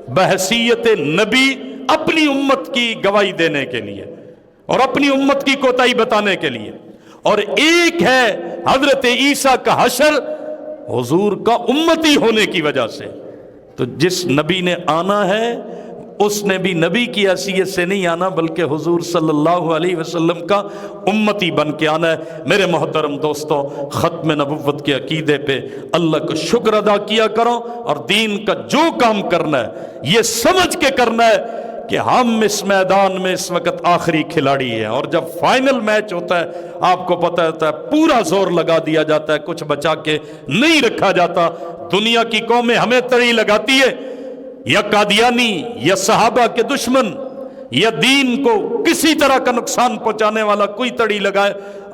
بحیثیت نبی اپنی امت کی گواہی دینے کے لیے اور اپنی امت کی کوتاہی بتانے کے لیے، اور ایک ہے حضرت عیسیٰ کا حشر حضور کا امتی ہونے کی وجہ سے۔ تو جس نبی نے آنا ہے اس نے بھی نبی کی حیثیت سے نہیں آنا، بلکہ حضور صلی اللہ علیہ وسلم کا امتی بن کے آنا ہے۔ میرے محترم دوستوں، ختم نبوت کے عقیدے پہ اللہ کا شکر ادا کیا کرو، اور دین کا جو کام کرنا ہے یہ سمجھ کے کرنا ہے کہ ہم اس میدان میں اس وقت آخری کھلاڑی ہیں، اور جب فائنل میچ ہوتا ہے آپ کو پتہ ہوتا ہے پورا زور لگا دیا جاتا ہے، کچھ بچا کے نہیں رکھا جاتا۔ دنیا کی قومیں ہمیں تڑی لگاتی ہے، یا قادیانی، یا صحابہ کے دشمن، یا دین کو کسی طرح کا نقصان پہنچانے والا کوئی تڑی لگائے،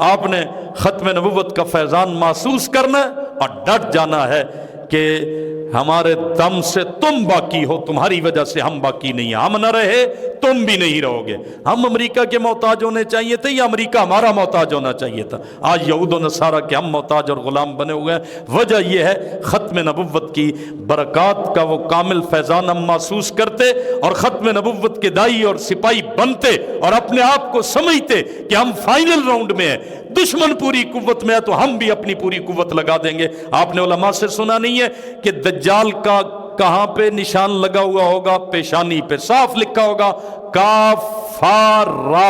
آپ نے ختم نبوت کا فیضان محسوس کرنا ہے اور ڈٹ جانا ہے کہ ہمارے دم سے تم باقی ہو، تمہاری وجہ سے ہم باقی نہیں ہیں، ہم نہ رہے تم بھی نہیں رہو گے۔ ہم امریکہ کے محتاج ہونے چاہیے تھے یا امریکہ ہمارا محتاج ہونا چاہیے تھا؟ آج یہود و نصارہ کے ہم محتاج اور غلام بنے ہوئے ہیں۔ وجہ یہ ہے ختم نبوت کی برکات کا وہ کامل فیضان ہم محسوس کرتے، اور ختم نبوت کے دائی اور سپاہی بنتے، اور اپنے آپ کو سمجھتے کہ ہم فائنل راؤنڈ میں ہیں، دشمن پوری قوت میں ہے تو ہم بھی اپنی پوری قوت لگا دیں گے۔ آپ نے علماء سے سنا نہیں ہے کہ دجال کا کہاں پہ نشان لگا ہوا ہوگا؟ پیشانی پہ صاف لکھا ہوگا کافارا۔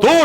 2